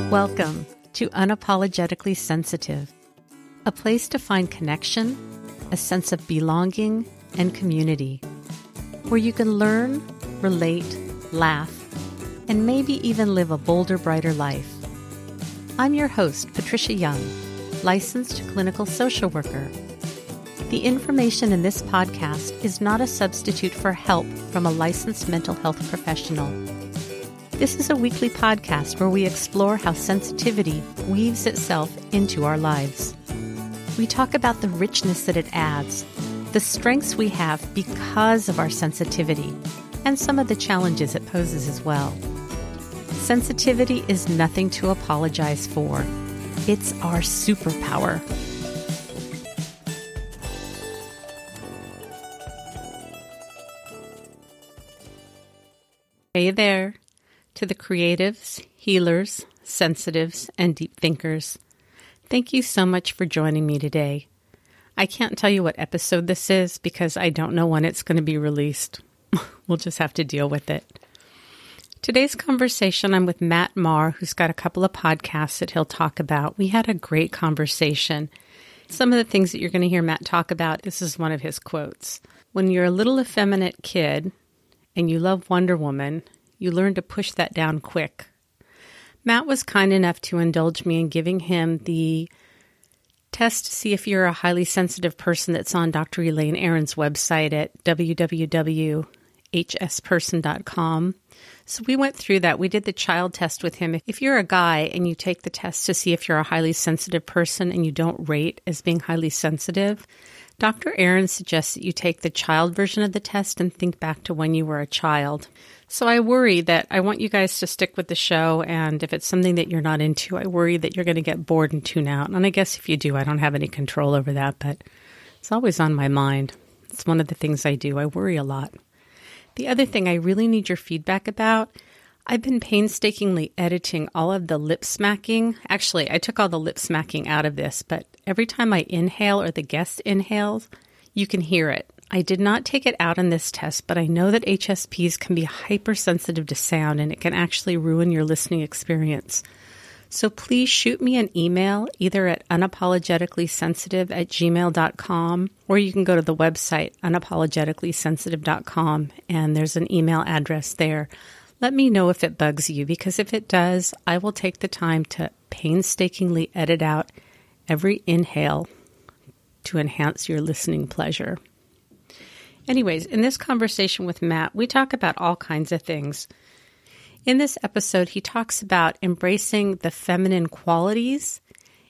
Welcome to Unapologetically Sensitive, a place to find connection, a sense of belonging, and community, where you can learn, relate, laugh, and maybe even live a bolder, brighter life. I'm your host, Patricia Young, licensed clinical social worker. The information in this podcast is not a substitute for help from a licensed mental health professional. This is a weekly podcast where we explore how sensitivity weaves itself into our lives. We talk about the richness that it adds, the strengths we have because of our sensitivity, and some of the challenges it poses as well. Sensitivity is nothing to apologize for. It's our superpower. Hey there, to the creatives, healers, sensitives, and deep thinkers. Thank you so much for joining me today. I can't tell you what episode this is because I don't know when it's going to be released. We'll just have to deal with it. Today's conversation, I'm with Matt Marr, who's got a couple of podcasts that he'll talk about. We had a great conversation. Some of the things that you're going to hear Matt talk about, this is one of his quotes. When you're a little effeminate kid and you love Wonder Woman, you learn to push that down quick. Matt was kind enough to indulge me in giving him the test to see if you're a highly sensitive person that's on Dr. Elaine Aron's website at www.hsperson.com. So we went through that. We did the child test with him. If you're a guy and you take the test to see if you're a highly sensitive person and you don't rate as being highly sensitive, Dr. Aron suggests that you take the child version of the test and think back to when you were a child. So I worry that I want you guys to stick with the show, and if it's something that you're not into, I worry that you're going to get bored and tune out. And I guess if you do, I don't have any control over that, but it's always on my mind. It's one of the things I do. I worry a lot. The other thing I really need your feedback about, I've been painstakingly editing all of the lip smacking. Actually, I took all the lip smacking out of this, but every time I inhale or the guest inhales, you can hear it. I did not take it out in this test, but I know that HSPs can be hypersensitive to sound and it can actually ruin your listening experience. So please shoot me an email either at unapologeticallysensitive@gmail.com, or you can go to the website unapologeticallysensitive.com and there's an email address there. Let me know if it bugs you, because if it does, I will take the time to painstakingly edit out every inhale to enhance your listening pleasure. Anyways, in this conversation with Matt, we talk about all kinds of things. In this episode, he talks about embracing the feminine qualities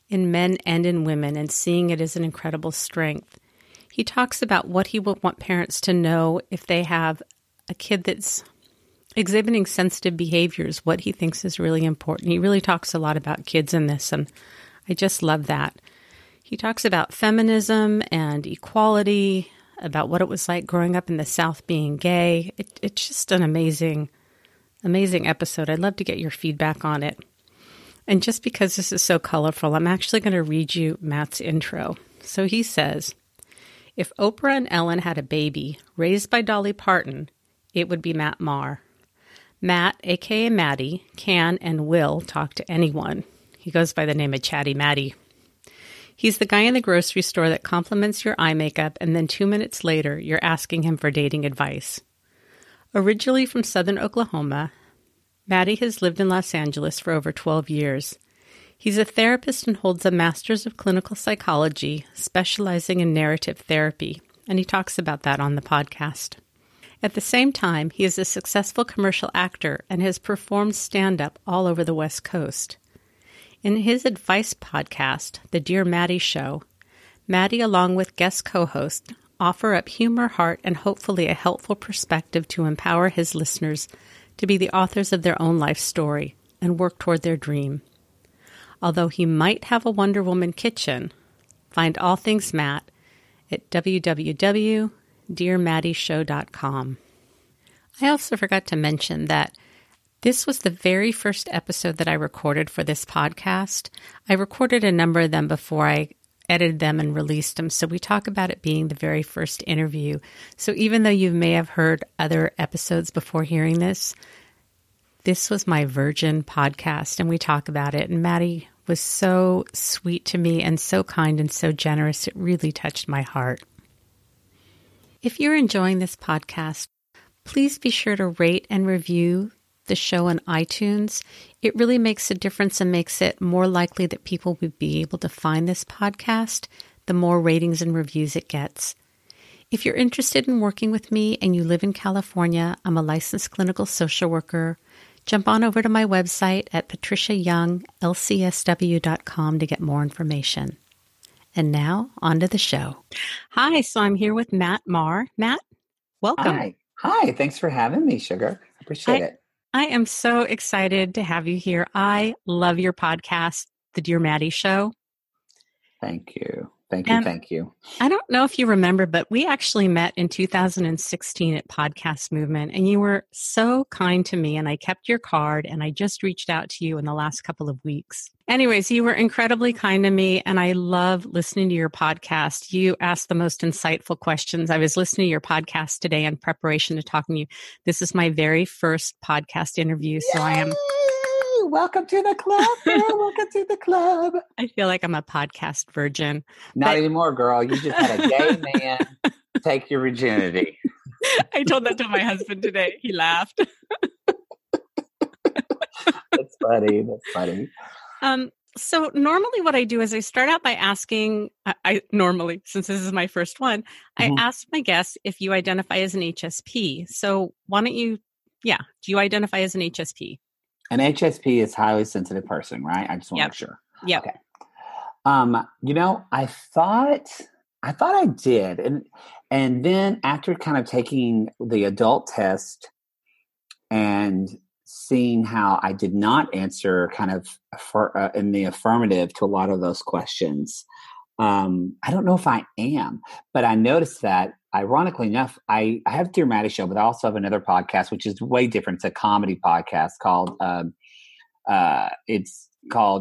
in men and in women and seeing it as an incredible strength. He talks about what he would want parents to know if they have a kid that's exhibiting sensitive behaviors, what he thinks is really important. He really talks a lot about kids in this, and I just love that. He talks about feminism and equality, about what it was like growing up in the South being gay. It's just an amazing episode. I'd love to get your feedback on it. And just because this is so colorful, I'm actually going to read you Matt's intro. So he says, if Oprah and Ellen had a baby raised by Dolly Parton, it would be Matt Marr. Matt, a.k.a. Matty, can and will talk to anyone. He goes by the name of Chatty Matty. He's the guy in the grocery store that compliments your eye makeup, and then 2 minutes later, you're asking him for dating advice. Originally from southern Oklahoma, Matty has lived in Los Angeles for over 12 years. He's a therapist and holds a master's of clinical psychology, specializing in narrative therapy, and he talks about that on the podcast. At the same time, he is a successful commercial actor and has performed stand-up all over the West Coast. In his advice podcast, The Dear Matty Show, Matty, along with guest co-host, offer up humor, heart, and hopefully a helpful perspective to empower his listeners to be the authors of their own life story and work toward their dream. Although he might have a Wonder Woman kitchen, find all things Matt at www.dearmattyshow.com. I also forgot to mention that this was the very first episode that I recorded for this podcast. I recorded a number of them before I edited them and released them. So we talk about it being the very first interview. So even though you may have heard other episodes before hearing this, This was my Virgin podcast, and we talk about it. And Maddie was so sweet to me and so kind and so generous. It really touched my heart. If you're enjoying this podcast, please be sure to rate and review the show on iTunes. It really makes a difference and makes it more likely that people would be able to find this podcast the more ratings and reviews it gets. If you're interested in working with me and you live in California, I'm a licensed clinical social worker. Jump on over to my website at patriciayounglcsw.com to get more information. And now, on to the show. Hi, so I'm here with Matt Marr. Matt, welcome. Hi. Thanks for having me, Sugar. Appreciate it. I am so excited to have you here. I love your podcast, The Dear Maddie Show. Thank you. Thank you. I don't know if you remember, but we actually met in 2016 at Podcast Movement, and you were so kind to me, and I kept your card, and I just reached out to you in the last couple of weeks. Anyways, you were incredibly kind to me, and I love listening to your podcast. You ask the most insightful questions. I was listening to your podcast today in preparation to talking to you. This is my very first podcast interview, so I am... Welcome to the club, girl. Welcome to the club. I feel like I'm a podcast virgin. Not anymore, girl. You just had a gay man take your virginity. I told that to my husband today. He laughed. That's funny. So normally what I do is I start out by asking, I normally, since this is my first one, I ask my guests if you identify as an HSP. So why don't you, do you identify as an HSP? An HSP is highly sensitive person, right? I just want to make sure. Yeah. Okay. I thought I did. And then after kind of taking the adult test and seeing how I did not answer kind of in the affirmative to a lot of those questions, I don't know if I am, but I noticed that, ironically enough, I have Dear Maddie Show, but I also have another podcast, which is way different. It's a comedy podcast called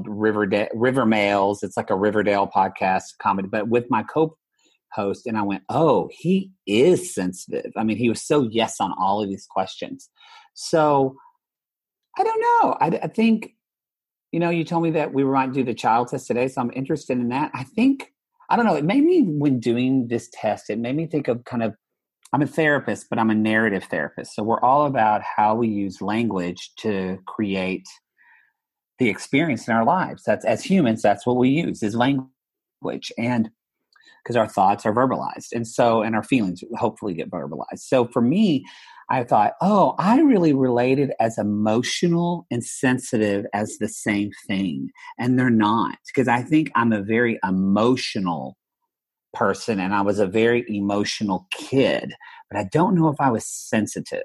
River Males. It's like a Riverdale podcast comedy, but with my co-host. And I went, oh, he is sensitive. I mean, he was so yes on all of these questions. So I don't know. I think, you told me that we might do the child test today, so I'm interested in that. I don't know. It made me, when doing this test, it made me think of kind of, I'm a therapist, but I'm a narrative therapist. So we're all about how we use language to create the experience in our lives. That's, as humans, that's what we use is language. And because our thoughts are verbalized. And our feelings hopefully get verbalized. So for me, I thought, I really related as emotional and sensitive as the same thing. And they're not, because I think I'm a very emotional person and I was a very emotional kid, but I don't know if I was sensitive.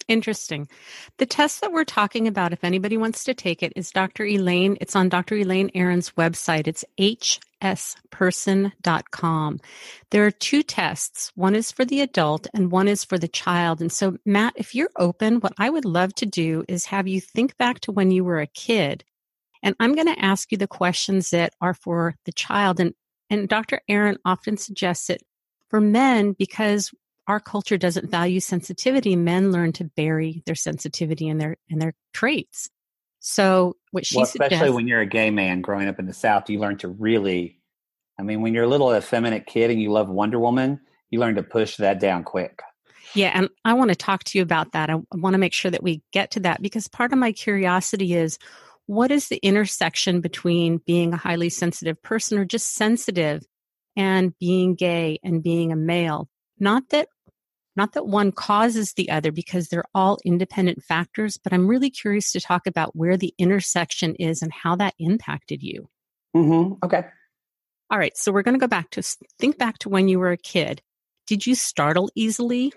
Interesting. The test that we're talking about, if anybody wants to take it, is Dr. Elaine. It's on Dr. Elaine Aron's website. It's hsperson.com. There are two tests. One is for the adult and one is for the child. And so, Matt, if you're open, what I would love to do is have you think back to when you were a kid. And I'm going to ask you the questions that are for the child. And Dr. Aron often suggests it for men because our culture doesn't value sensitivity. Men learn to bury their sensitivity and their traits. So what she suggests, especially when you're a gay man growing up in the South, you learn to really, when you're a little effeminate kid and you love Wonder Woman, you learn to push that down quick. Yeah. And I want to talk to you about that. I want to make sure that we get to that because part of my curiosity is, what is the intersection between being a highly sensitive person or just sensitive and being gay and being a male? Not that one causes the other because they're all independent factors, but I'm really curious to talk about where the intersection is and how that impacted you. Okay. All right. So we're going to think back to when you were a kid. Did you startle easily?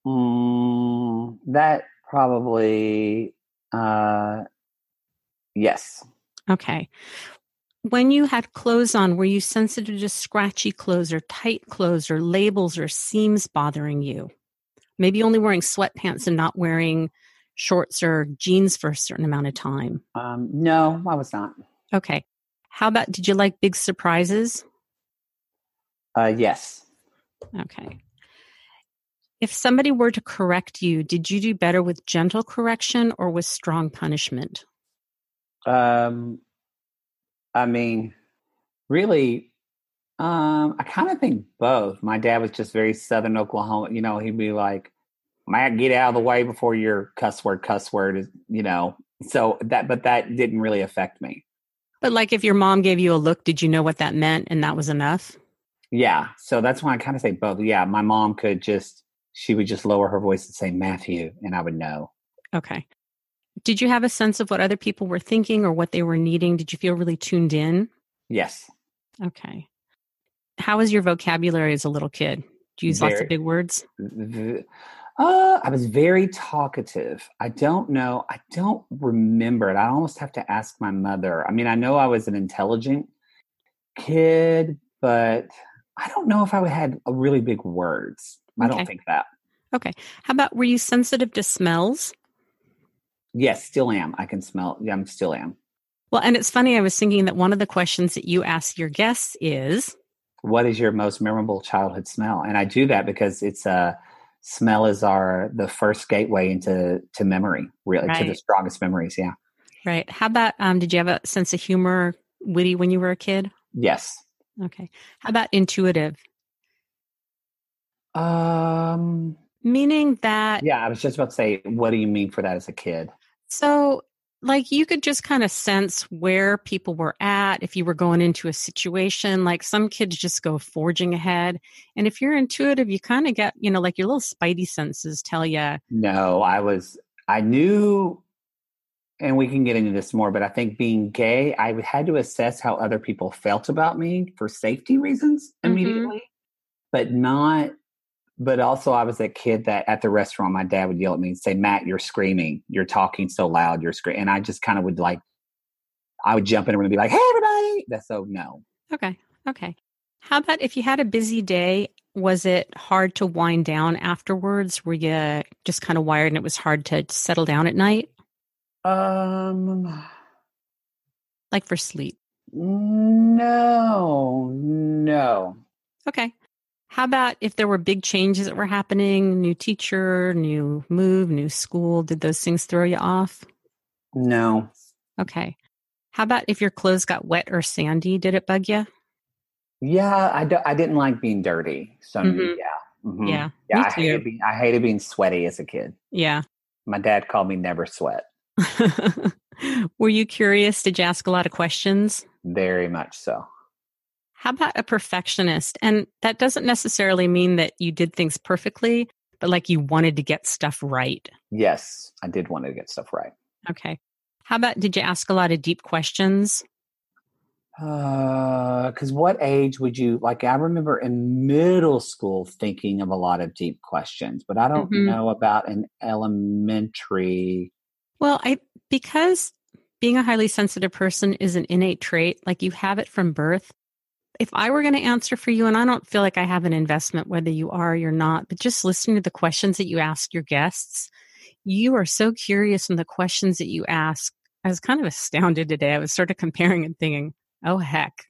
That probably, yes. Okay. When you had clothes on, were you sensitive to scratchy clothes or tight clothes or labels or seams bothering you? Maybe only wearing sweatpants and not wearing shorts or jeans for a certain amount of time. No, I was not. Okay. How about, did you like big surprises? Yes. Okay. If somebody were to correct you, did you do better with gentle correction or with strong punishment? I mean, really, I kind of think both. My dad was just very Southern Oklahoma. He'd be like, "Matt, get out of the way before your cuss word is." But that didn't really affect me. But like if your mom gave you a look, did you know what that meant and that was enough? Yeah. So that's why I kind of say both. Yeah. My mom she would just lower her voice and say, Matthew, and I would know. Okay. Did you have a sense of what other people were thinking or what they were needing? Did you feel really tuned in? Yes. Okay. How was your vocabulary as a little kid? Do you use lots of big words? I was very talkative. I don't know. I don't remember it. I almost have to ask my mother. I mean, I know I was an intelligent kid, but I don't know if I had a really big words. I don't think that. Okay. How about, were you sensitive to smells? Yes, still am. I can smell. Yeah, I still am. Well, and it's funny. I was thinking that one of the questions that you ask your guests is, what is your most memorable childhood smell? And I do that because smell is the first gateway into memory, really, to the strongest memories. Yeah. Right. How about, did you have a sense of humor, witty when you were a kid? Yes. Okay. How about intuitive? Meaning that. Yeah, I was just about to say, what do you mean for that as a kid? So, like, you could just kind of sense where people were at if you were going into a situation. Like, some kids just go forging ahead. And if you're intuitive, you kind of get, like your little spidey senses tell you. No, I knew, and we can get into this more, but I think being gay, I had to assess how other people felt about me for safety reasons immediately, but also I was that kid that at the restaurant, my dad would yell at me and say, Matt, you're screaming, you're talking so loud, you're screaming. And I just kind of would I would jump in and be like, hey, everybody. That's so no. Okay. How about if you had a busy day, was it hard to wind down afterwards? Were you just kind of wired and it was hard to settle down at night? Like for sleep? No. Okay. How about if there were big changes that were happening, new teacher, new move, new school, did those things throw you off? No. Okay. How about if your clothes got wet or sandy, did it bug you? Yeah, I didn't like being dirty. So yeah. Mm-hmm. Yeah. Yeah, I hated being sweaty as a kid. Yeah. My dad called me never sweat. Were you curious? Did you ask a lot of questions? Very much so. How about a perfectionist? And that doesn't necessarily mean that you did things perfectly, but like you wanted to get stuff right. Yes, I did want to get stuff right. Okay. How about, did you ask a lot of deep questions? Because what age would you, I remember in middle school thinking of a lot of deep questions, but I don't know about an elementary. Well, because being a highly sensitive person is an innate trait, like you have it from birth. If I were going to answer for you, and I don't feel like I have an investment whether you are or you're not, but just listening to the questions that you ask your guests, you are so curious in the questions that you ask. I was kind of astounded today. I was sort of comparing and thinking, oh, heck.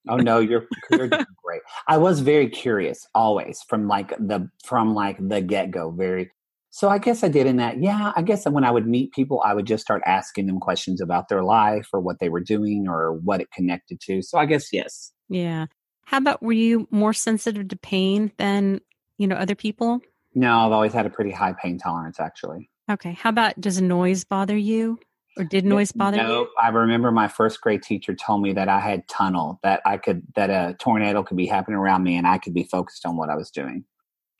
Oh, no, you're doing great. I was very curious always from the get-go. So I guess I did in that. Yeah, I guess when I would meet people, I would just start asking them questions about their life or what they were doing or what it connected to. So I guess, yes. Yeah. How about, were you more sensitive to pain than, other people? No, I've always had a pretty high pain tolerance, actually. Okay. How about, does noise bother you? Or did noise bother you? No, I remember my first grade teacher told me that I had tunnel, that a tornado could be happening around me and I could be focused on what I was doing.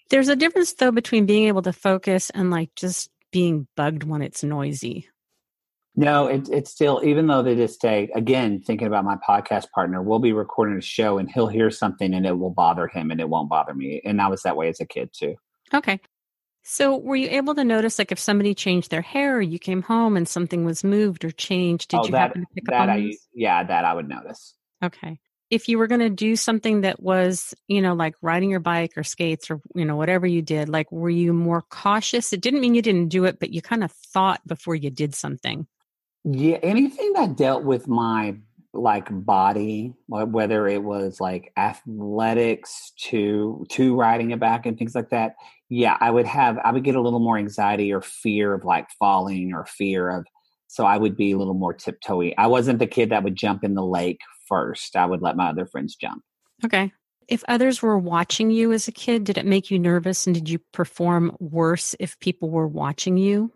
There's a difference, though, between being able to focus and just being bugged when it's noisy. No, it's still, even though to this day, again, thinking about my podcast partner, we'll be recording a show and he'll hear something and it will bother him and it won't bother me. And I was that way as a kid too. Okay. So were you able to notice, if somebody changed their hair or you came home and something was moved or changed, did you happen to pick up on those? Yeah, that I would notice. Okay. If you were going to do something that was, like riding your bike or skates or, whatever you did, were you more cautious? It didn't mean you didn't do it, but you kind of thought before you did something. Yeah, anything that dealt with my like body, whether it was like athletics to riding a back and things like that. Yeah, I would get a little more anxiety or fear of like falling or fear of, so I would be a little more tiptoey. I wasn't the kid that would jump in the lake first. I would let my other friends jump. Okay. If others were watching you as a kid, did it make you nervous, and did you perform worse if people were watching you?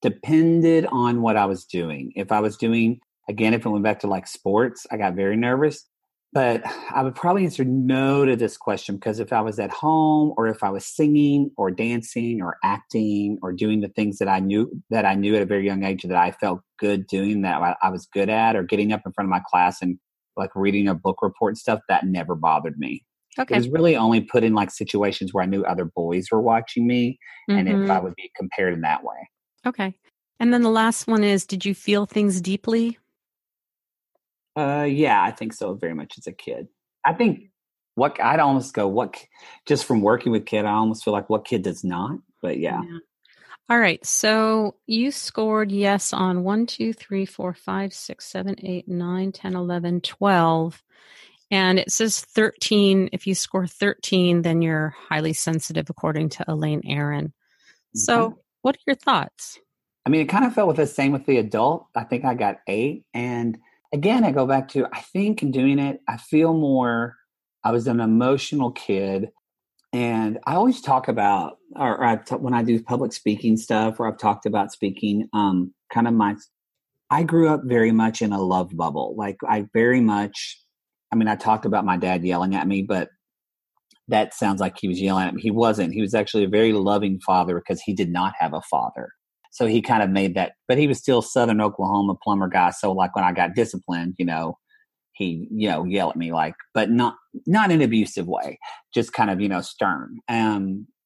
Depended on what I was doing. If I was doing, again, if it went back to like sports, I got very nervous. But I would probably answer no to this question, because if I was at home or if I was singing or dancing or acting or doing the things that I knew at a very young age that I felt good doing, that I was good at, or getting up in front of my class and like reading a book report and stuff, that never bothered me. It Okay. was really only put in like situations where I knew other boys were watching me, and if I Mm-hmm. would be compared in that way. Okay. And then the last one is, did you feel things deeply? Yeah, I think so. Very much as a kid. I think I'd almost go, just from working with kid, I almost feel like what kid does not, but yeah. All right. So you scored yes on 1, 2, 3, 4, 5, 6, 7, 8, 9, 10, 11, 12. And it says 13. If you score 13, then you're highly sensitive, according to Elaine Aron. Okay. So what are your thoughts? I mean, it kind of felt with the same with the adult. I think I got 8. And again, I go back to, I think in doing it, I was an emotional kid. And I always talk about, when I do public speaking stuff, where I've talked about speaking, I grew up very much in a love bubble. Like I talked about my dad yelling at me, but that sounds like he was yelling at me. He wasn't. He was actually a very loving father, because he did not have a father. So he kind of made that, but he was still Southern Oklahoma plumber guy. So like when I got disciplined, he, yell at me, like, but not in an abusive way, just kind of, stern.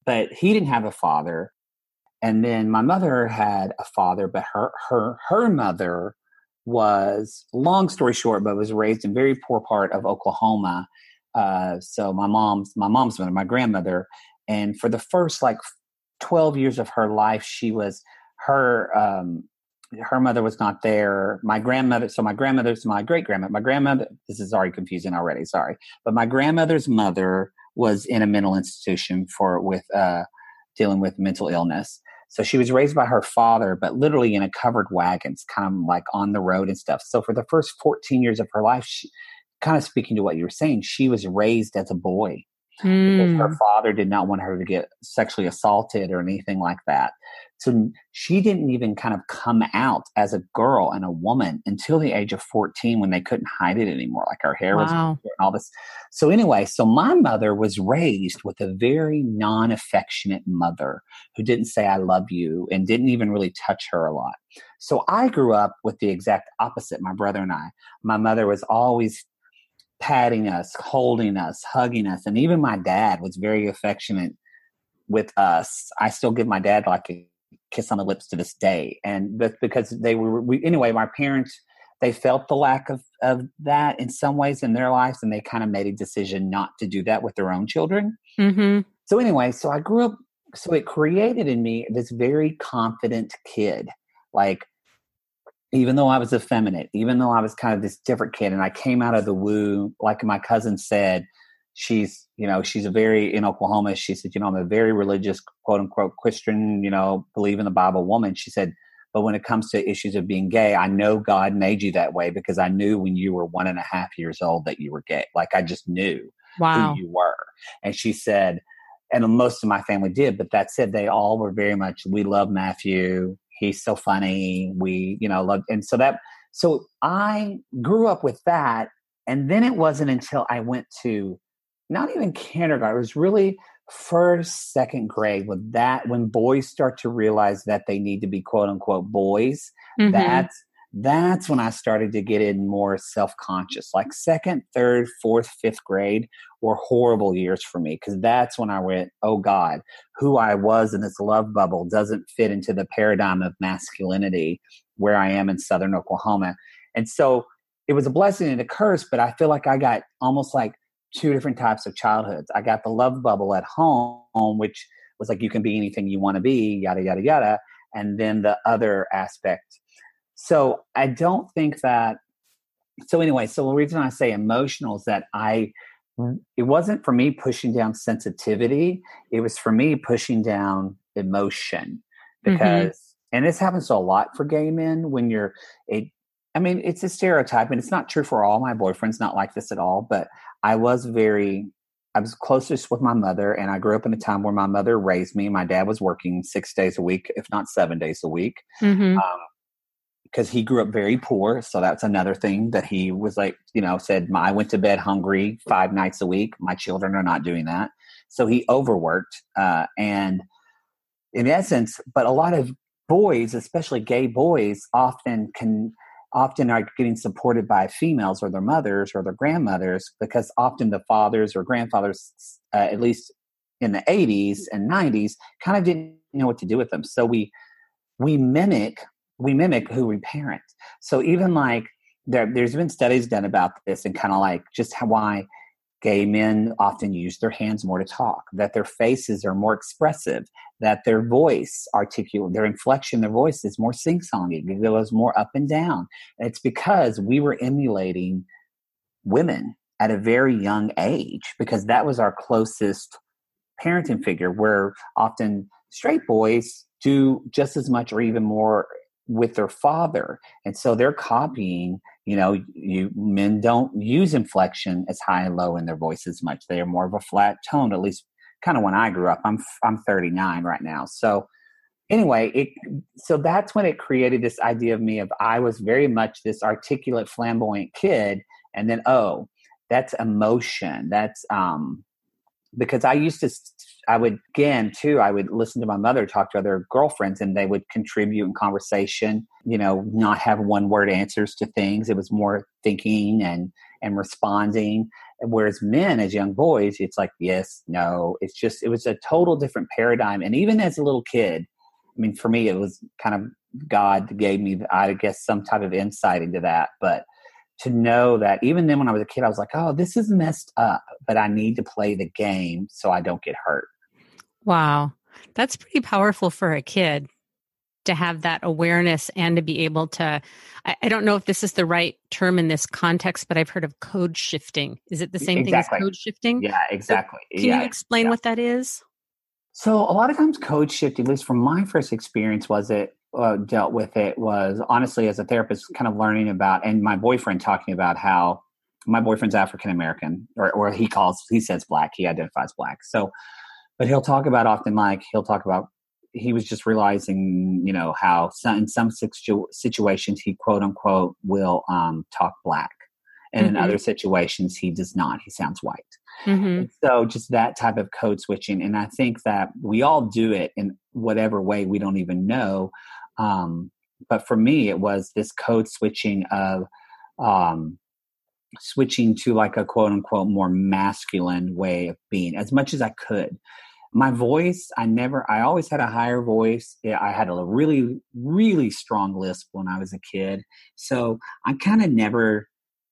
But he didn't have a father. And then my mother had a father, but her mother was, long story short, but was raised in very poor part of Oklahoma. So my mom's mother, my grandmother, and for the first like 12 years of her life, her mother was not there. My grandmother's my great grandmother. My grandmother, this is already confusing already, sorry. But my grandmother's mother was in a mental institution dealing with mental illness. So she was raised by her father, but literally in a covered wagon, kind of like on the road and stuff. So for the first 14 years of her life, kind of speaking to what you were saying, she was raised as a boy, because her father did not want her to get sexually assaulted or anything like that. So she didn't even kind of come out as a girl and a woman until the age of 14, when they couldn't hide it anymore. Like her hair was and all this. So anyway, so my mother was raised with a very non-affectionate mother who didn't say, I love you, and didn't even really touch her a lot. So I grew up with the exact opposite, my brother and I. My mother was always patting us, holding us, hugging us. And even my dad was very affectionate with us. I still give my dad like a kiss on the lips to this day. And that's because anyway, my parents, they felt the lack of that in some ways in their lives. And they kind of made a decision not to do that with their own children. Mm-hmm. So anyway, so I grew up, so it created in me this very confident kid. Like, even though I was effeminate, even though I was kind of this different kid, and I came out of the womb, like my cousin said, she's in Oklahoma, she said, I'm a very religious, quote unquote, Christian, believe in the Bible woman. She said, but when it comes to issues of being gay, I know God made you that way, because I knew when you were 1.5 years old that you were gay. Like, I just knew who you were. And she said, and most of my family did, but that said, they all were very much, we love Matthew. He's so funny. We, love. And so I grew up with that. And then it wasn't until I went to not even kindergarten, it was really first, second grade, when boys start to realize that they need to be quote unquote boys. Mm-hmm. That's when I started to get in more self-conscious. Like second, third, fourth, fifth grade were horrible years for me, because that's when I went, oh God, who I was in this love bubble doesn't fit into the paradigm of masculinity where I am in Southern Oklahoma. And so it was a blessing and a curse, but I feel like I got almost like 2 different types of childhoods. I got the love bubble at home, which was like, you can be anything you want to be, yada, yada, yada. And then the other aspect. So I don't think that So anyway, so the reason I say emotional is that it wasn't for me pushing down sensitivity. It was for me pushing down emotion Mm-hmm. because, and this happens a lot for gay men when I mean, it's a stereotype and it's not true for all my boyfriends, not like this at all, but I was closest with my mother, and I grew up in a time where my mother raised me. My dad was working 6 days a week, if not 7 days a week. Mm-hmm. Because he grew up very poor. So that's another thing that he was like, said, I went to bed hungry 5 nights a week. My children are not doing that. So he overworked. And in essence, but a lot of boys, especially gay boys, often are getting supported by females or their mothers or their grandmothers, because often the fathers or grandfathers, at least in the 80s and 90s, kind of didn't know what to do with them. So we mimic who we parent. So even like there's been studies done about this, and kind of like just why gay men often use their hands more to talk, that their faces are more expressive, that their voice articulate, their inflection, their voice is more sing-songy, it goes more up and down. And it's because we were emulating women at a very young age, because that was our closest parenting figure, where often straight boys do just as much or even more with their father. And so they're copying, men don't use inflection as high and low in their voice as much. They are more of a flat tone, at least kind of when I grew up. I'm 39 right now. So anyway, so that's when it created this idea of me of I was very much this articulate, flamboyant kid. And then, that's emotion. That's, because I would listen to my mother talk to other girlfriends, and they would contribute in conversation, not have one word answers to things. It was more thinking and responding. Whereas men, as young boys, it's like, yes, no, it was a total different paradigm. And even as a little kid, I mean, for me, it was kind of God gave me, I guess, some type of insight into that. But to know that even then when I was a kid, I was like, oh, this is messed up, but I need to play the game so I don't get hurt. Wow. That's pretty powerful for a kid to have that awareness and to be able to, I don't know if this is the right term in this context, but I've heard of code shifting. Is it the same thing as code shifting? Yeah, exactly. So can you explain what that is? So a lot of times code shifting, at least from my first experience, dealt with it was honestly as a therapist kind of learning about, and my boyfriend talking about how my boyfriend's African-American, or he says black, he identifies black. So, but he'll talk about he was just realizing, how in some situations he quote unquote will talk black. And in other situations, he does not. He sounds white. And so just that type of code switching. And I think that we all do it in whatever way we don't even know. But for me, it was this code switching of switching to like a quote unquote more masculine way of being as much as I could. My voice, I always had a higher voice. I had a really, really strong lisp when I was a kid. So I kind of never,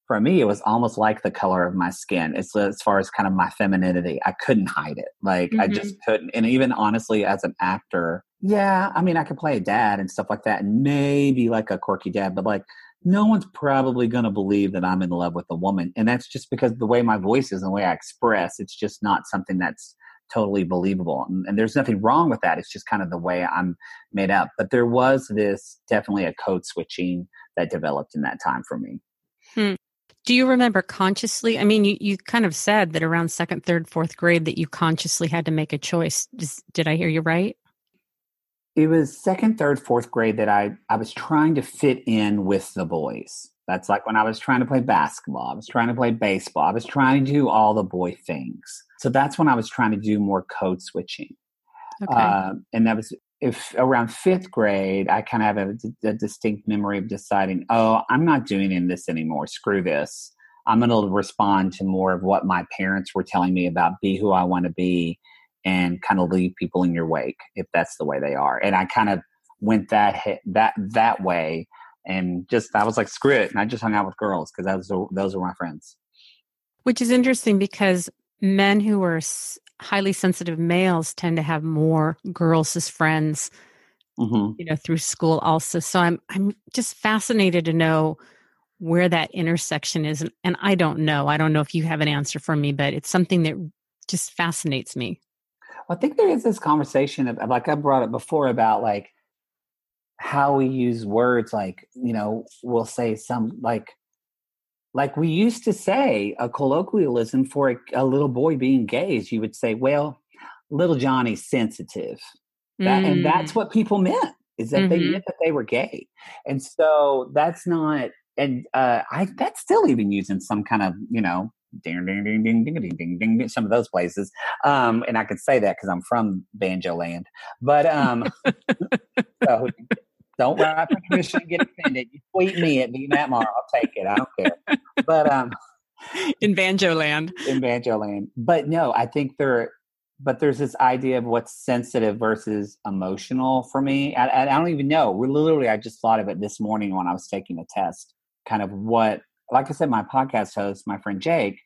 for me, it was almost like the color of my skin. It's as far as kind of my femininity. I couldn't hide it. Like I just couldn't. And even honestly, as an actor, yeah, I mean, I could play a dad and stuff like that, and maybe like a quirky dad, but like no one's probably going to believe that I'm in love with a woman. And that's just because the way my voice is and the way I express, it's just not something that's totally believable. And there's nothing wrong with that. It's just kind of the way I'm made up. But there was definitely a code switching that developed in that time for me. Do you remember consciously? I mean, you kind of said that around second, third, fourth grade that you consciously had to make a choice. Did I hear you right? It was second, third, fourth grade that I was trying to fit in with the boys. That's like when I was trying to play basketball. I was trying to play baseball. I was trying to do all the boy things. So that's when I was trying to do more code switching. Okay. And that was around fifth grade, I kind of have a distinct memory of deciding, I'm not doing this anymore. Screw this. I'm going to respond to more of what my parents were telling me about be who I want to be and kind of leave people in your wake if that's the way they are. And I kind of went that way and I was like, screw it. And I just hung out with girls because those were my friends. Which is interesting because men who are highly sensitive males tend to have more girls as friends, through school also. So I'm just fascinated to know where that intersection is. And I don't know. I don't know if you have an answer for me, but it's something that just fascinates me. Well, I think there is this conversation of, like I brought up before, about like how we use words. Like, we'll say some like we used to say a colloquialism for a little boy being gay is you would say, well, little Johnny's sensitive. And that's what people meant, is that they meant that they were gay. And so that's not, and that's still even used in some kind of, ding, ding, ding, ding, ding, ding, ding, ding, some of those places. And I can say that because I'm from Banjo Land. But so don't write for permission and get offended. You tweet me at Marr, I'll take it. I don't care. But in Banjo Land. But no, I think there's this idea of what's sensitive versus emotional for me. I don't even know. I just thought of it this morning when I was taking a test. Kind of what, like I said, my podcast host, my friend Jake,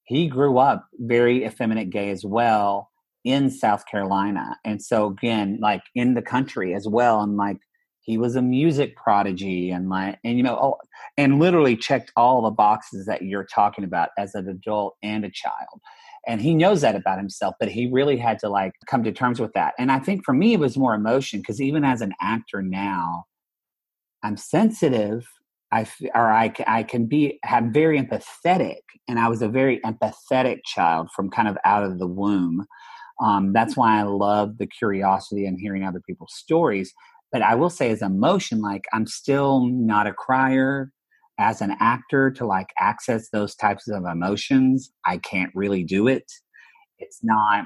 he grew up very effeminate gay as well in South Carolina. And so again, like in the country as well. And like, he was a music prodigy and literally checked all the boxes that you're talking about as an adult and a child. And he knows that about himself, but he really had to like come to terms with that. And I think for me, it was more emotion, because even as an actor now, I'm sensitive. I can have very empathetic, and I was a very empathetic child from kind of out of the womb. That's why I love the curiosity and hearing other people's stories. But I will say, as emotion, like I'm still not a crier. As an actor, to like access those types of emotions, I can't really do it. It's not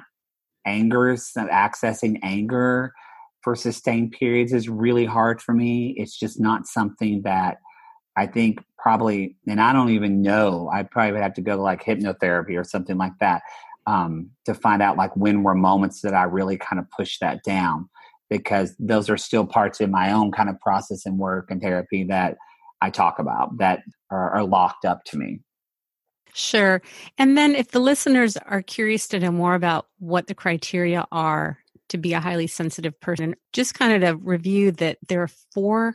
anger. Accessing anger for sustained periods is really hard for me. It's just not something that I think probably, and I don't even know, I probably would have to go to like hypnotherapy or something like that to find out like when were moments that I really kind of push that down, because those are still parts of my own kind of process and work and therapy that I talk about that are locked up to me. Sure. And then if the listeners are curious to know more about what the criteria are to be a highly sensitive person, just kind of to review that there are four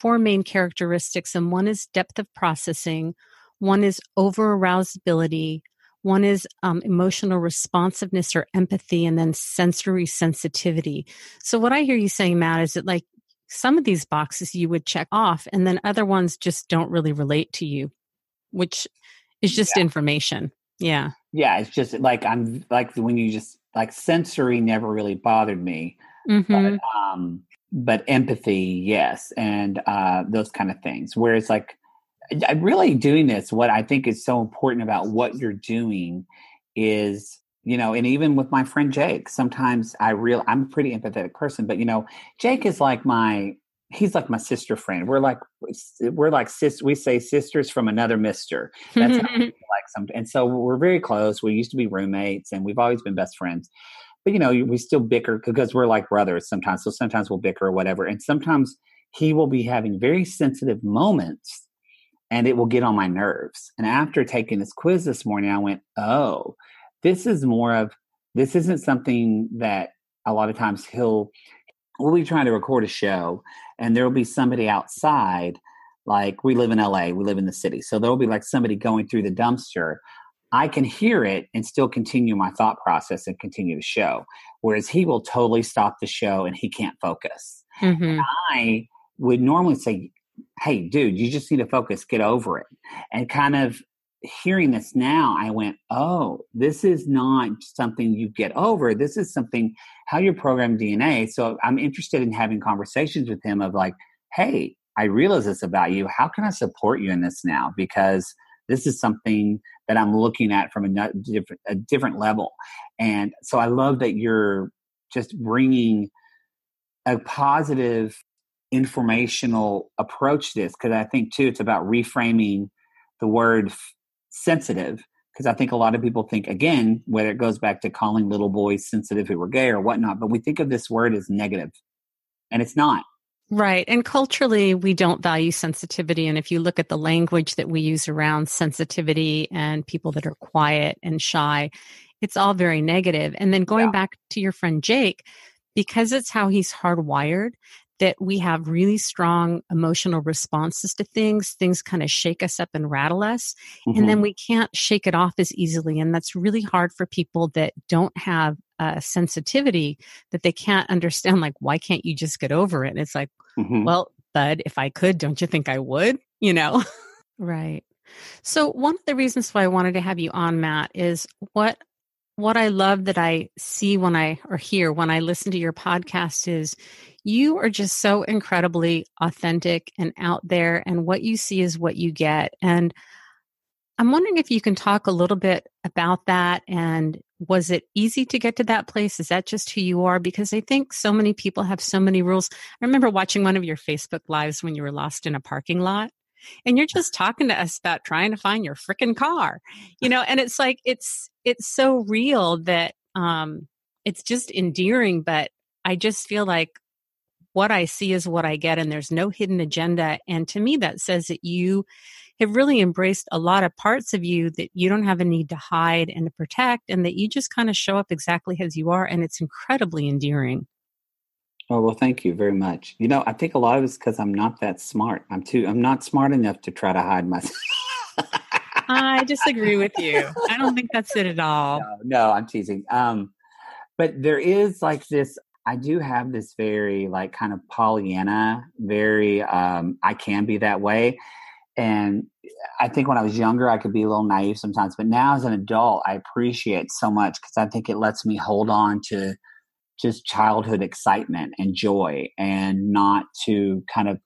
main characteristics, and one is depth of processing, one is over-arousability, one is emotional responsiveness or empathy, and then sensory sensitivity. So what I hear you saying, Matt, is that like some of these boxes you would check off, and then other ones just don't really relate to you, which is just information. Yeah. Yeah. It's just like, I'm like when you just like sensory never really bothered me, but empathy, yes. And those kind of things. Whereas like I'm really doing this, what I think is so important about what you're doing is, and even with my friend Jake, sometimes I'm a pretty empathetic person, but Jake is like he's like my sister friend. We're like we say sisters from another mister. That's how we like some, and so we're very close. We used to be roommates, and we've always been best friends. But we still bicker because we're like brothers sometimes. So sometimes we'll bicker or whatever, and sometimes he will be having very sensitive moments, and it will get on my nerves. And after taking this quiz this morning, I went, oh. This isn't something that a lot of times we'll be trying to record a show and there will be somebody outside, like we live in LA, we live in the city. So there'll be like somebody going through the dumpster. I can hear it and still continue my thought process and continue the show. Whereas he will totally stop the show and he can't focus. Mm-hmm. And I would normally say, hey, dude, you just need to focus, get over it. And kind of hearing this now, I went, oh, this is not something you get over. This is something, how you program DNA. So I'm interested in having conversations with him of like, hey, I realize this about you. How can I support you in this now? Because this is something that I'm looking at from a different level. And so I love that you're just bringing a positive informational approach to this, because I think too, it's about reframing the word sensitive, because I think a lot of people think, again, whether it goes back to calling little boys sensitive who were gay or whatnot, but we think of this word as negative, and it's not. Right. And culturally, we don't value sensitivity. And if you look at the language that we use around sensitivity and people that are quiet and shy, it's all very negative. And then going back to your friend Jake, because it's how he's hardwired, that we have really strong emotional responses to things. Things kind of shake us up and rattle us. And then we can't shake it off as easily. And that's really hard for people that don't have a sensitivity, that they can't understand, like, why can't you just get over it? And it's like, well, bud, if I could, don't you think I would? You know? Right. So one of the reasons why I wanted to have you on, Matt, is what I love that I see when I or hear when I listen to your podcast is you are just so incredibly authentic and out there, and what you see is what you get. And I'm wondering if you can talk a little bit about that. And was it easy to get to that place? Is that just who you are? Because I think so many people have so many rules. I remember watching one of your Facebook lives when you were lost in a parking lot. And you're just talking to us about trying to find your freaking car, you know, and it's like, it's so real that, it's just endearing, but I just feel like what I see is what I get, and there's no hidden agenda. And to me, that says that you have really embraced a lot of parts of you that you don't have a need to hide and to protect, and that you just kind of show up exactly as you are. And it's incredibly endearing. Oh, well, thank you very much. You know, I think a lot of it's because I'm not that smart. I'm not smart enough to try to hide myself. I disagree with you. I don't think that's it at all. No, I'm teasing. But there is like this, I do have this very like kind of Pollyanna, very, I can be that way. And I think when I was younger, I could be a little naive sometimes, but now as an adult, I appreciate so much because I think it lets me hold on to just childhood excitement and joy, and not to kind of,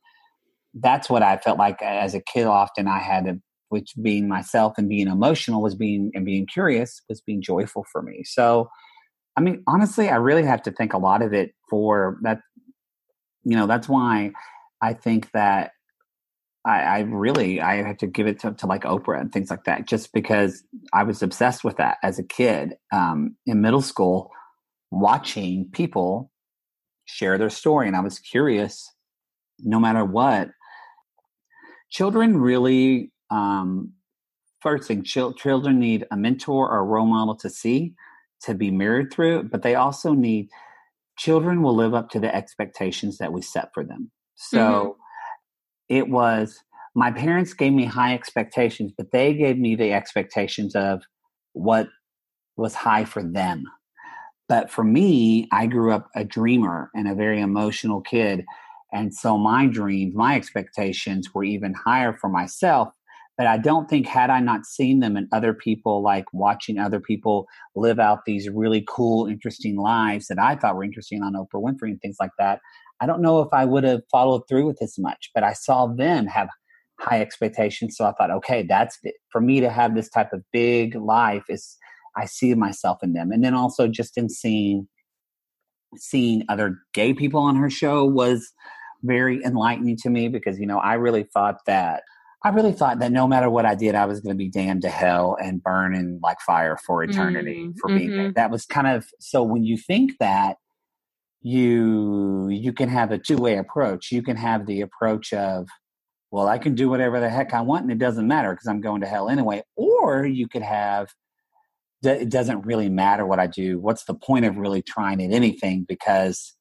that's what I felt like as a kid. Often I had to, which being myself and being emotional was being curious was being joyful for me. So, I mean, honestly, I really have to think a lot of it for that. You know, that's why I think that I have to give it to like Oprah and things like that, just because I was obsessed with that as a kid, in middle school, watching people share their story. And I was curious, no matter what. Children really, first thing, children need a mentor or a role model to see, to be mirrored through, but they also need, children will live up to the expectations that we set for them. So it was, my parents gave me high expectations, but they gave me the expectations of what was high for them. But for me, I grew up a dreamer and a very emotional kid. And so my dreams, my expectations were even higher for myself. But I don't think, had I not seen them and other people, like watching other people live out these really cool, interesting lives that I thought were interesting on Oprah Winfrey and things like that, I don't know if I would have followed through with this much. But I saw them have high expectations. So I thought, okay, that's it. For me to have this type of big life is, I see myself in them. And then also just in seeing other gay people on her show was very enlightening to me, because, you know, I really thought that no matter what I did, I was going to be damned to hell and burn in like fire for eternity for being gay. That was kind of, so when you think that, you can have a two-way approach. You can have the approach of, well, I can do whatever the heck I want and it doesn't matter because I'm going to hell anyway. Or you could have, it doesn't really matter what I do. What's the point of really trying at anything, because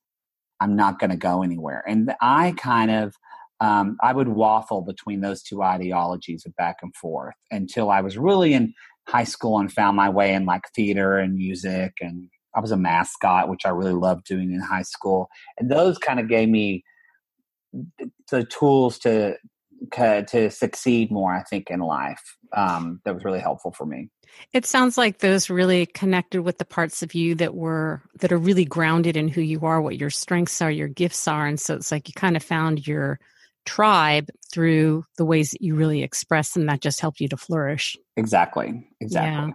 I'm not going to go anywhere. And I kind of, I would waffle between those two ideologies of back and forth until I was really in high school and found my way in like theater and music. And I was a mascot, which I really loved doing in high school. And those kind of gave me the tools to succeed more, I think, in life. That was really helpful for me. It sounds like those really connected with the parts of you that are really grounded in who you are, what your strengths are, your gifts are. And so it's like you kind of found your tribe through the ways that you really express them, that just helped you to flourish. Exactly. Yeah.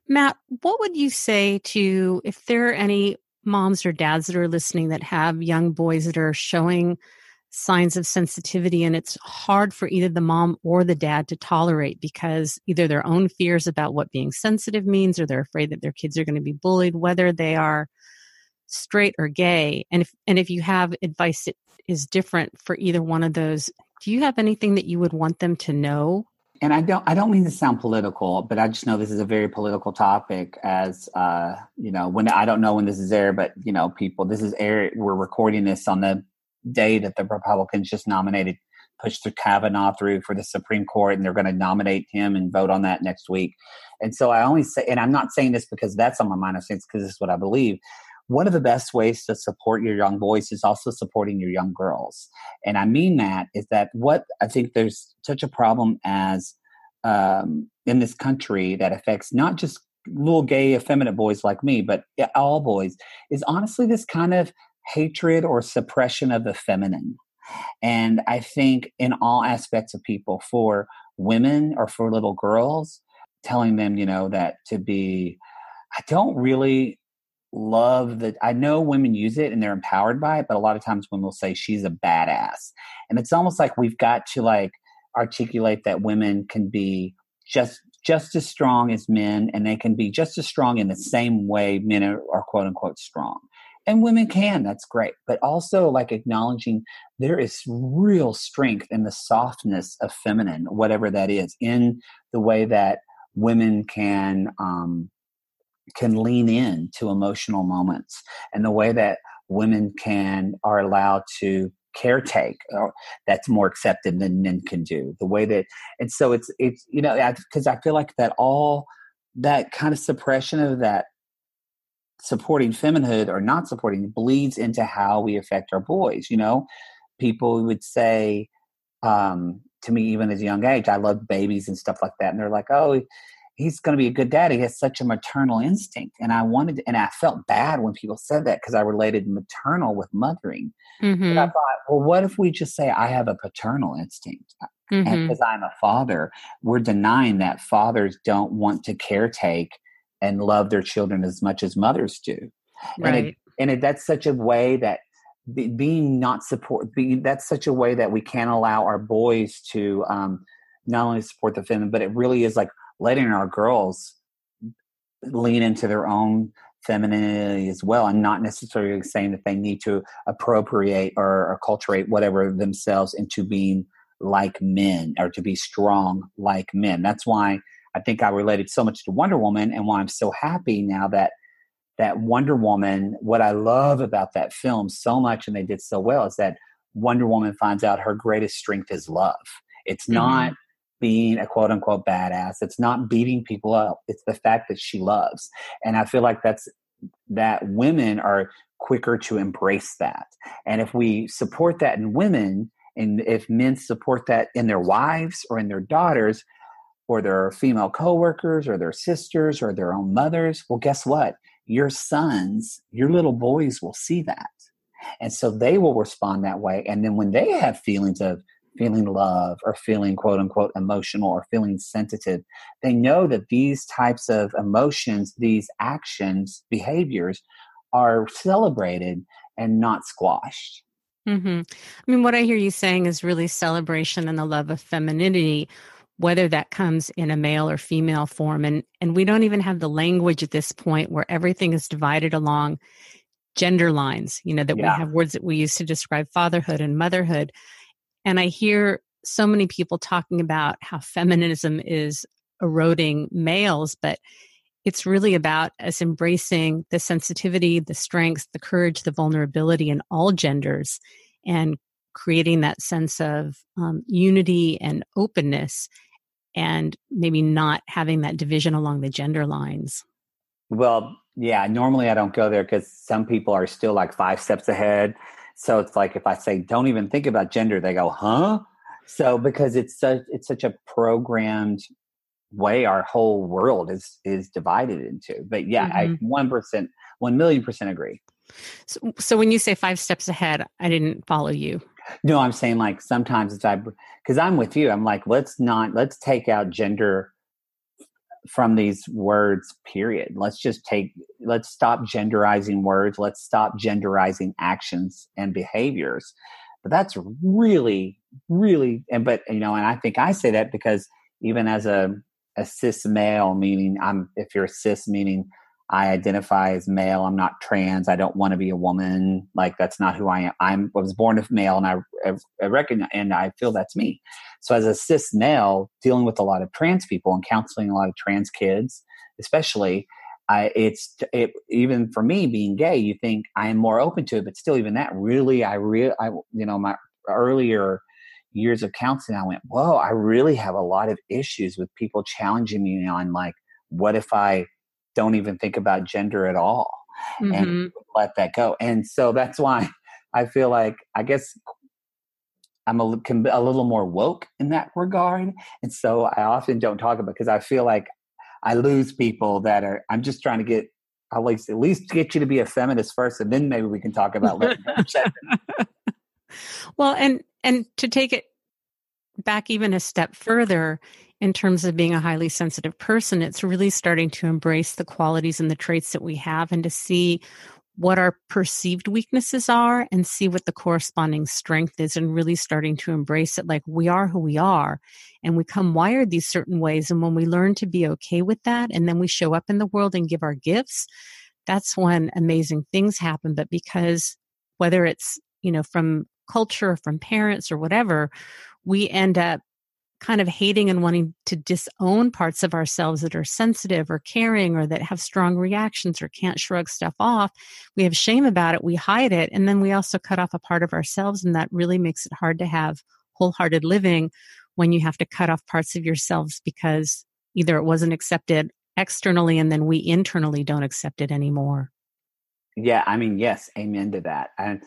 Matt, what would you say to, if there are any moms or dads that are listening that have young boys that are showing signs of sensitivity, and it's hard for either the mom or the dad to tolerate because either their own fears about what being sensitive means, or they're afraid that their kids are going to be bullied, whether they are straight or gay. And if you have advice that is different for either one of those, do you have anything that you would want them to know? And I don't mean to sound political, but I just know this is a very political topic, as, you know, when I don't know when this is aired, but, you know, people, this is aired, we're recording this on the day that the Republicans just pushed through Kavanaugh through for the Supreme Court, and they're going to nominate him and vote on that next week. And so I only say, and I'm not saying this because that's on my mind, I'm saying it's because this is what I believe. One of the best ways to support your young boys is also supporting your young girls. And I mean that is that what I think there's such a problem as in this country that affects not just little gay effeminate boys like me, but all boys, is honestly this kind of hatred or suppression of the feminine. And I think in all aspects of people, for women or for little girls, telling them, that I don't really love that. I know women use it and they're empowered by it, but a lot of times women will say she's a badass. And it's almost like we've got to articulate that women can be just as strong as men, and they can be just as strong in the same way men are quote unquote strong. And women can, that's great. But also acknowledging there is real strength in the softness of feminine, whatever that is, in the way that women can lean in to emotional moments, and the way that women are allowed to caretake, that's more accepted than men can do. The way that, and so it's because I feel like that all that kind of suppression of that supporting femininehood or not supporting bleeds into how we affect our boys. People would say to me, even at a young age, I love babies and stuff like that, and they're like, oh, he's going to be a good dad. He has such a maternal instinct. And I felt bad when people said that because I related maternal with mothering. Mm-hmm. But I thought, well, what if we just say I have a paternal instinct? Mm-hmm. And because I'm a father, we're denying that fathers don't want to caretake and love their children as much as mothers do. Right. And that's such a way that that's such a way that we can't allow our boys to not only support the feminine, but it really is letting our girls lean into their own femininity as well, and not necessarily saying that they need to appropriate or acculturate whatever themselves into being like men or to be strong like men. That's why I think I related so much to Wonder Woman, and why I'm so happy now that Wonder Woman, what I love about that film so much, and they did so well, is that Wonder Woman finds out her greatest strength is love. It's not being a quote unquote badass. It's not beating people up. It's the fact that she loves. And I feel like that women are quicker to embrace that. And if we support that in women, and if men support that in their wives or in their daughters or their female coworkers or their sisters or their own mothers, well, guess what? Your sons, your little boys will see that. And so they will respond that way. And then when they have feelings of feeling love or feeling quote unquote emotional or feeling sensitive, they know that these types of emotions, these actions, behaviors are celebrated and not squashed. Mm-hmm. I mean, what I hear you saying is really celebration and the love of femininity, whether that comes in a male or female form. And we don't even have the language at this point where everything is divided along gender lines, that we have words that we use to describe fatherhood and motherhood. And I hear so many people talking about how feminism is eroding males, but it's really about us embracing the sensitivity, the strength, the courage, the vulnerability in all genders, and creating that sense of unity and openness, and maybe not having that division along the gender lines. Well, yeah, normally I don't go there because some people are still 5 steps ahead. So it's like if I say, don't even think about gender, they go, huh? So because it's such a programmed way our whole world is divided into. But yeah, I 1,000,000% agree. So when you say 5 steps ahead, I didn't follow you. No, I'm saying sometimes because I'm with you. I'm let's take out gender from these words, period. Let's stop genderizing words. Let's stop genderizing actions and behaviors. But that's really, really, and I think I say that because even as a cis male, meaning if you're a cis, meaning I identify as male, I'm not trans, I don't want to be a woman. That's not who I am. I was born a male, and I recognize, and I feel that's me. So as a cis male, dealing with a lot of trans people and counseling a lot of trans kids, especially, even for me being gay, you think I am more open to it, but still even that really, my earlier years of counseling, I went, whoa, I really have a lot of issues with people challenging me on like, what if I don't even think about gender at all and let that go? And so that's why I feel like, I guess I'm a little more woke in that regard. And so I often don't talk about, because I feel like I lose people that are, I'm just trying to get, at least get you to be a feminist first, and then maybe we can talk about letting go of gender. Well, and to take it back even a step further in terms of being a highly sensitive person, it's really starting to embrace the qualities and the traits that we have, and to see what our perceived weaknesses are and see what the corresponding strength is, and really starting to embrace it. Like, we are who we are, and we come wired these certain ways. And when we learn to be okay with that, and then we show up in the world and give our gifts, that's when amazing things happen. But because whether it's, from culture, from parents or whatever, we end up kind of hating and wanting to disown parts of ourselves that are sensitive or caring or that have strong reactions or can't shrug stuff off. We have shame about it. We hide it. And then we also cut off a part of ourselves. And that really makes it hard to have wholehearted living when you have to cut off parts of yourselves because either it wasn't accepted externally and then we internally don't accept it anymore. Yeah. I mean, yes. Amen to that. And,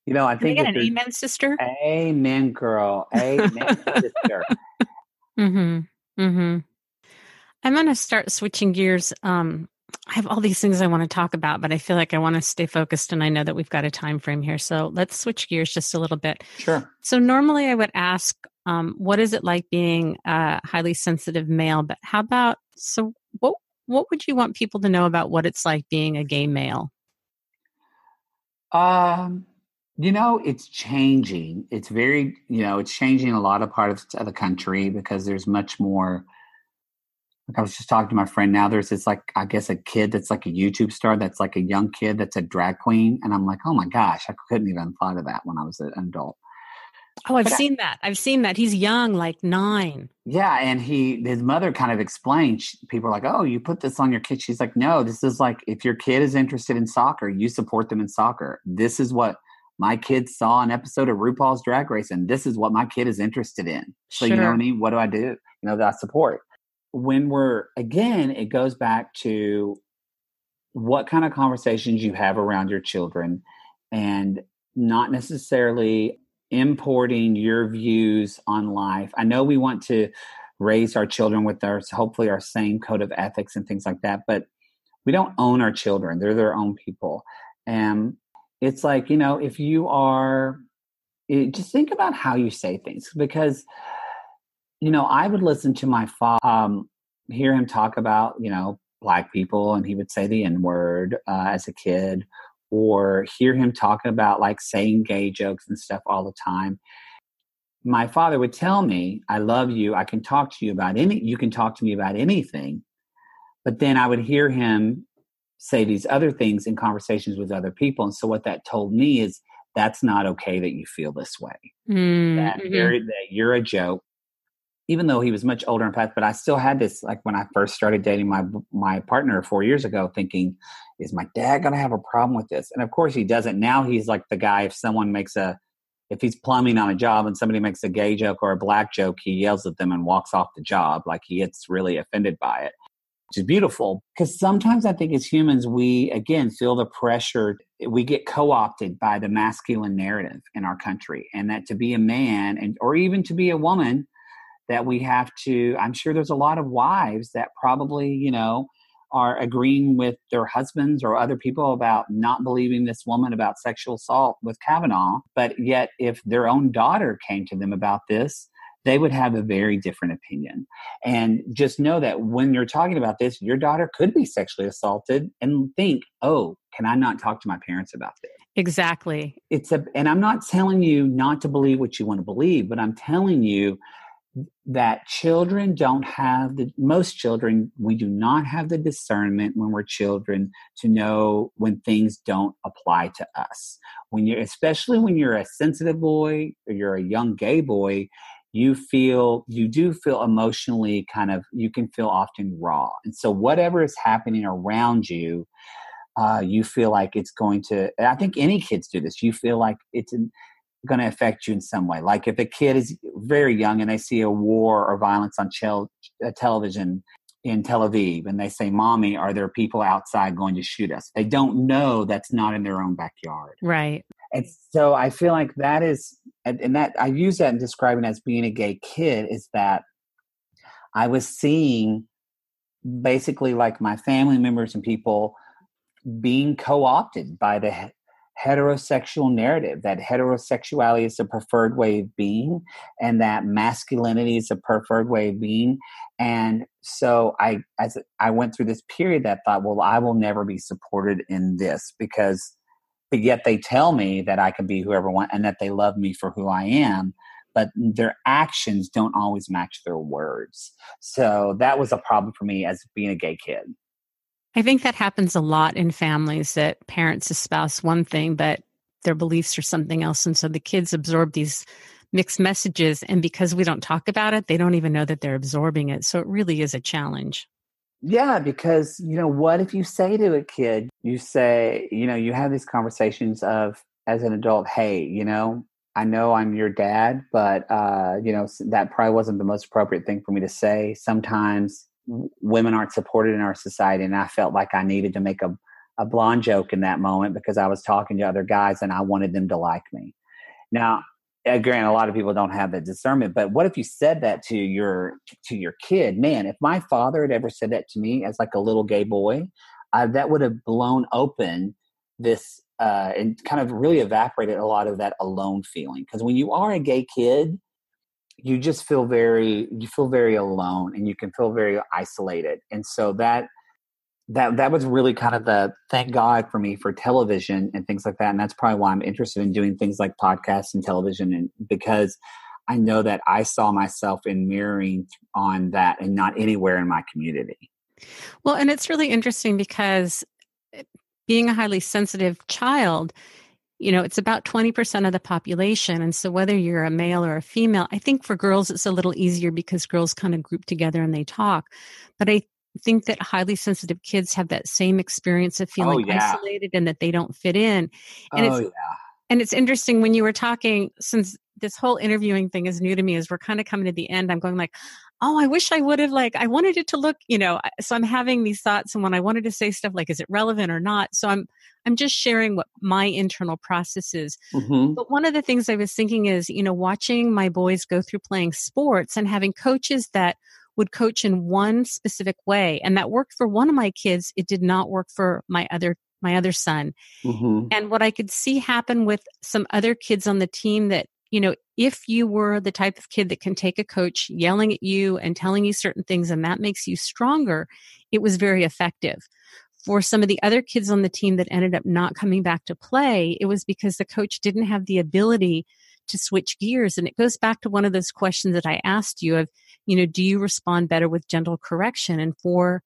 I think Can I get an amen, sister? Amen, girl. Amen, sister. I'm going to start switching gears. I have all these things I want to talk about, but I feel like I want to stay focused, and I know that we've got a time frame here. So let's switch gears just a little bit. Sure. So normally I would ask, what is it like being a highly sensitive male? But how about, so what would you want people to know about what it's like being a gay male? It's changing. It's very, it's changing in a lot of parts of the country because there's much more. Like, I was just talking to my friend now. There's this, like, I guess, a kid that's like a YouTube star that's like a young kid that's a drag queen. And I'm like, oh my gosh, I couldn't even thought of that when I was an adult. Oh, I've seen that. He's young, like 9. Yeah. And his mother kind of explained, people are like, oh, you put this on your kid. She's like, no, this is like, if your kid is interested in soccer, you support them in soccer. This is what my kid saw an episode of RuPaul's Drag Race, and this is what my kid is interested in. So, Sure. You know what I mean? What do I do? That I support. When it goes back to what kind of conversations you have around your children, and not necessarily importing your views on life. I know we want to raise our children with hopefully our same code of ethics and things like that, but we don't own our children. They're their own people. And it's like, if you are, just think about how you say things, because, I would listen to my father, hear him talk about, Black people, and he would say the N-word as a kid, or hear him talking about like saying gay jokes and stuff all the time. My father would tell me, I love you. I can talk to you about you can talk to me about anything. But then I would hear him say these other things in conversations with other people. And so what that told me is that's not okay that you feel this way, that you're a joke. Even though he was much older in past, but I still had this, like when I first started dating my partner 4 years ago, thinking, is my dad going to have a problem with this? And of course he doesn't. Now he's like the guy, if he's plumbing on a job and somebody makes a gay joke or a Black joke, he yells at them and walks off the job. Like, he gets really offended by it, which is beautiful. Because sometimes I think as humans, we, again, feel the pressure. We get co-opted by the masculine narrative in our country, and that to be a man or even to be a woman, that we have to, I'm sure there's a lot of wives that probably, are agreeing with their husbands or other people about not believing this woman about sexual assault with Kavanaugh. But yet, if their own daughter came to them about this, they would have a very different opinion. And just know that when you're talking about this, your daughter could be sexually assaulted and think, oh, can I not talk to my parents about this? Exactly. And I'm not telling you not to believe what you want to believe, but I'm telling you that most children, we do not have the discernment when we're children to know when things don't apply to us. Especially when you're a sensitive boy or you're a young gay boy, you do feel emotionally you can feel often raw. And so whatever is happening around you, you feel like it's going to, I think any kids do this. You feel like it's going to affect you in some way. Like if a kid is very young and they see a war or violence on television in Tel Aviv, and they say, "Mommy, are there people outside going to shoot us?" They don't know that's not in their own backyard. Right. And so I feel like that is, and that I use that in describing as being a gay kid, is that I was seeing basically like my family members and people being co-opted by the heterosexual narrative, that heterosexuality is the preferred way of being and that masculinity is the preferred way of being. And so as I went through this period that thought, well, I will never be supported in this but yet they tell me that I can be whoever I want and that they love me for who I am, but their actions don't always match their words. So that was a problem for me as being a gay kid. I think that happens a lot in families, that parents espouse one thing, but their beliefs are something else. And so the kids absorb these mixed messages. And because we don't talk about it, they don't even know that they're absorbing it. So it really is a challenge. Yeah, because, what if you say to a kid, you say, you have these conversations of, as an adult, hey, I know I'm your dad, but, that probably wasn't the most appropriate thing for me to say. Sometimes women aren't supported in our society. And I felt like I needed to make a blonde joke in that moment because I was talking to other guys and I wanted them to like me. Now, granted, a lot of people don't have that discernment, but what if you said that to your kid? Man, if my father had ever said that to me as like a little gay boy, that would have blown open this and kind of really evaporated a lot of that alone feeling. Because when you are a gay kid, you just feel very alone and you can feel very isolated. And so that was really kind of the thank God for me for television and things like that. And that's probably why I'm interested in doing things like podcasts and television, and because I know that I saw myself in mirroring on that and not anywhere in my community. Well, and it's really interesting because being a highly sensitive child, it's about 20% of the population. And so whether you're a male or a female, I think for girls, it's a little easier because girls kind of group together and they talk. But I think that highly sensitive kids have that same experience of feeling isolated and that they don't fit in. And it's interesting when you were talking, since this whole interviewing thing is new to me, as we're kind of coming to the end, I'm going like, oh, I wish I would have I wanted it to look, so I'm having these thoughts. And when I wanted to say stuff like, is it relevant or not? So I'm just sharing what my internal process is. Mm-hmm. But one of the things I was thinking is, watching my boys go through playing sports and having coaches that would coach in one specific way. And that worked for one of my kids. It did not work for my other son. Mm-hmm. And what I could see happen with some other kids on the team that, if you were the type of kid that can take a coach yelling at you and telling you certain things and that makes you stronger, it was very effective. For some of the other kids on the team that ended up not coming back to play, it was because the coach didn't have the ability to switch gears. And it goes back to one of those questions that I asked you of, do you respond better with gentle correction? And for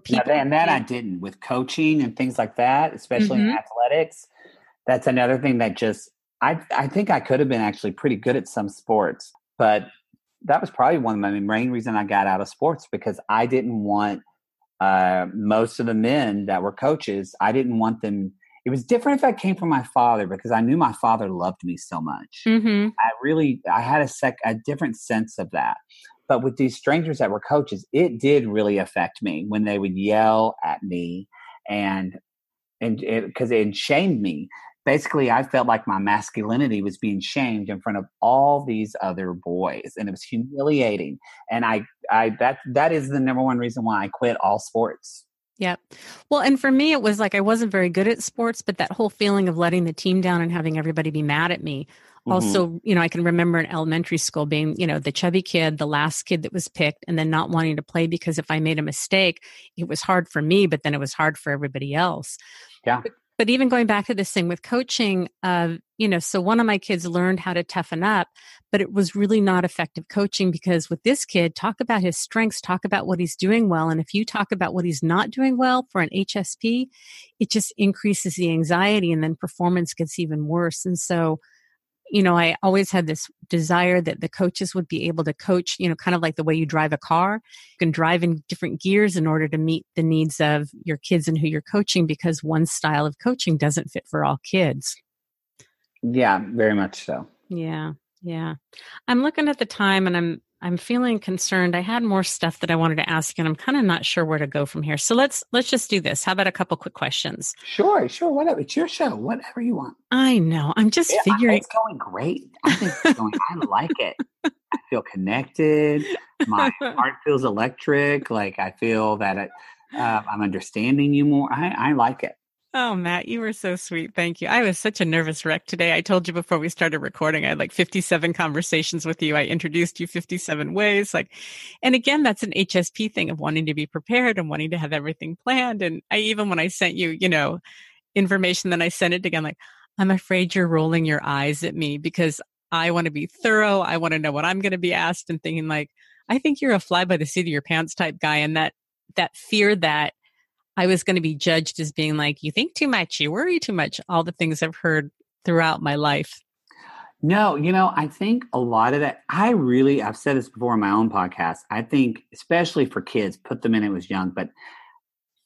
people. And that I didn't with coaching and things like that, especially in athletics. That's another thing that just, I think I could have been actually pretty good at some sports, but that was probably one of the main reasons I got out of sports, because I didn't want most of the men that were coaches, I didn't want them. It was different if I came from my father, because I knew my father loved me so much. Mm-hmm. I had a different sense of that. But with these strangers that were coaches, it did really affect me when they would yell at me and because it shamed me. Basically, I felt like my masculinity was being shamed in front of all these other boys, and it was humiliating. And that is the number one reason why I quit all sports. Yep. Well, and for me, it was like I wasn't very good at sports, but that whole feeling of letting the team down and having everybody be mad at me. Mm-hmm. Also, I can remember in elementary school being, the chubby kid, the last kid that was picked, and then not wanting to play because if I made a mistake, it was hard for me, but then it was hard for everybody else. Yeah. But even going back to this thing with coaching, so one of my kids learned how to toughen up, but it was really not effective coaching, because with this kid, talk about his strengths, talk about what he's doing well. And if you talk about what he's not doing well for an HSP, it just increases the anxiety and then performance gets even worse. And so I always had this desire that the coaches would be able to coach, kind of like the way you drive a car. You can drive in different gears in order to meet the needs of your kids and who you're coaching, because one style of coaching doesn't fit for all kids. Yeah, very much so. Yeah. Yeah. I'm looking at the time and I'm feeling concerned. I had more stuff that I wanted to ask, and I'm kind of not sure where to go from here. So let's just do this. How about a couple quick questions? Sure, whatever. It's your show. Whatever you want. I know. I'm just figuring. It's going great. I think it's going. I like it. I feel connected. My heart feels electric. Like I feel that I'm understanding you more. I like it. Oh, Matt, you were so sweet. Thank you. I was such a nervous wreck today. I told you before we started recording, I had like 57 conversations with you. I introduced you 57 ways. And again, that's an HSP thing of wanting to be prepared and wanting to have everything planned. And when I sent you, information, then I sent it again, like, I'm afraid you're rolling your eyes at me because I want to be thorough. I want to know what I'm going to be asked, and thinking like, I think you're a fly by the seat of your pants type guy. And that fear that I was going to be judged as being like, you think too much, you worry too much, all the things I've heard throughout my life. No, I think a lot of that, I've said this before on my own podcast. I think, especially for kids, put them in it was young, but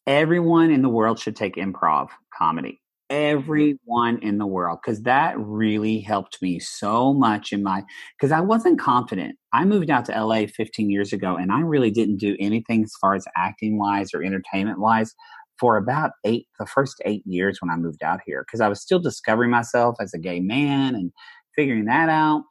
everyone in the world should take improv comedy. Everyone in the world, because that really helped me so much because I wasn't confident. I moved out to LA 15 years ago, and I really didn't do anything as far as acting wise or entertainment wise for about the first 8 years when I moved out here, because I was still discovering myself as a gay man and figuring that out.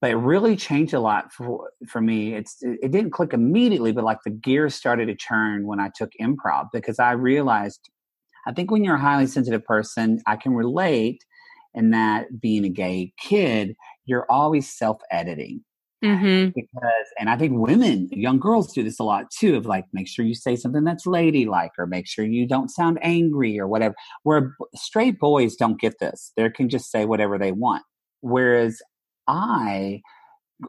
But it really changed a lot for me. It didn't click immediately, but like the gears started to churn when I took improv, because I realized, I think when you're a highly sensitive person, I can relate in that being a gay kid, you're always self-editing. Mm-hmm. And I think young girls do this a lot too, of like, make sure you say something that's ladylike, or make sure you don't sound angry or whatever, where straight boys don't get this. They can just say whatever they want. Whereas I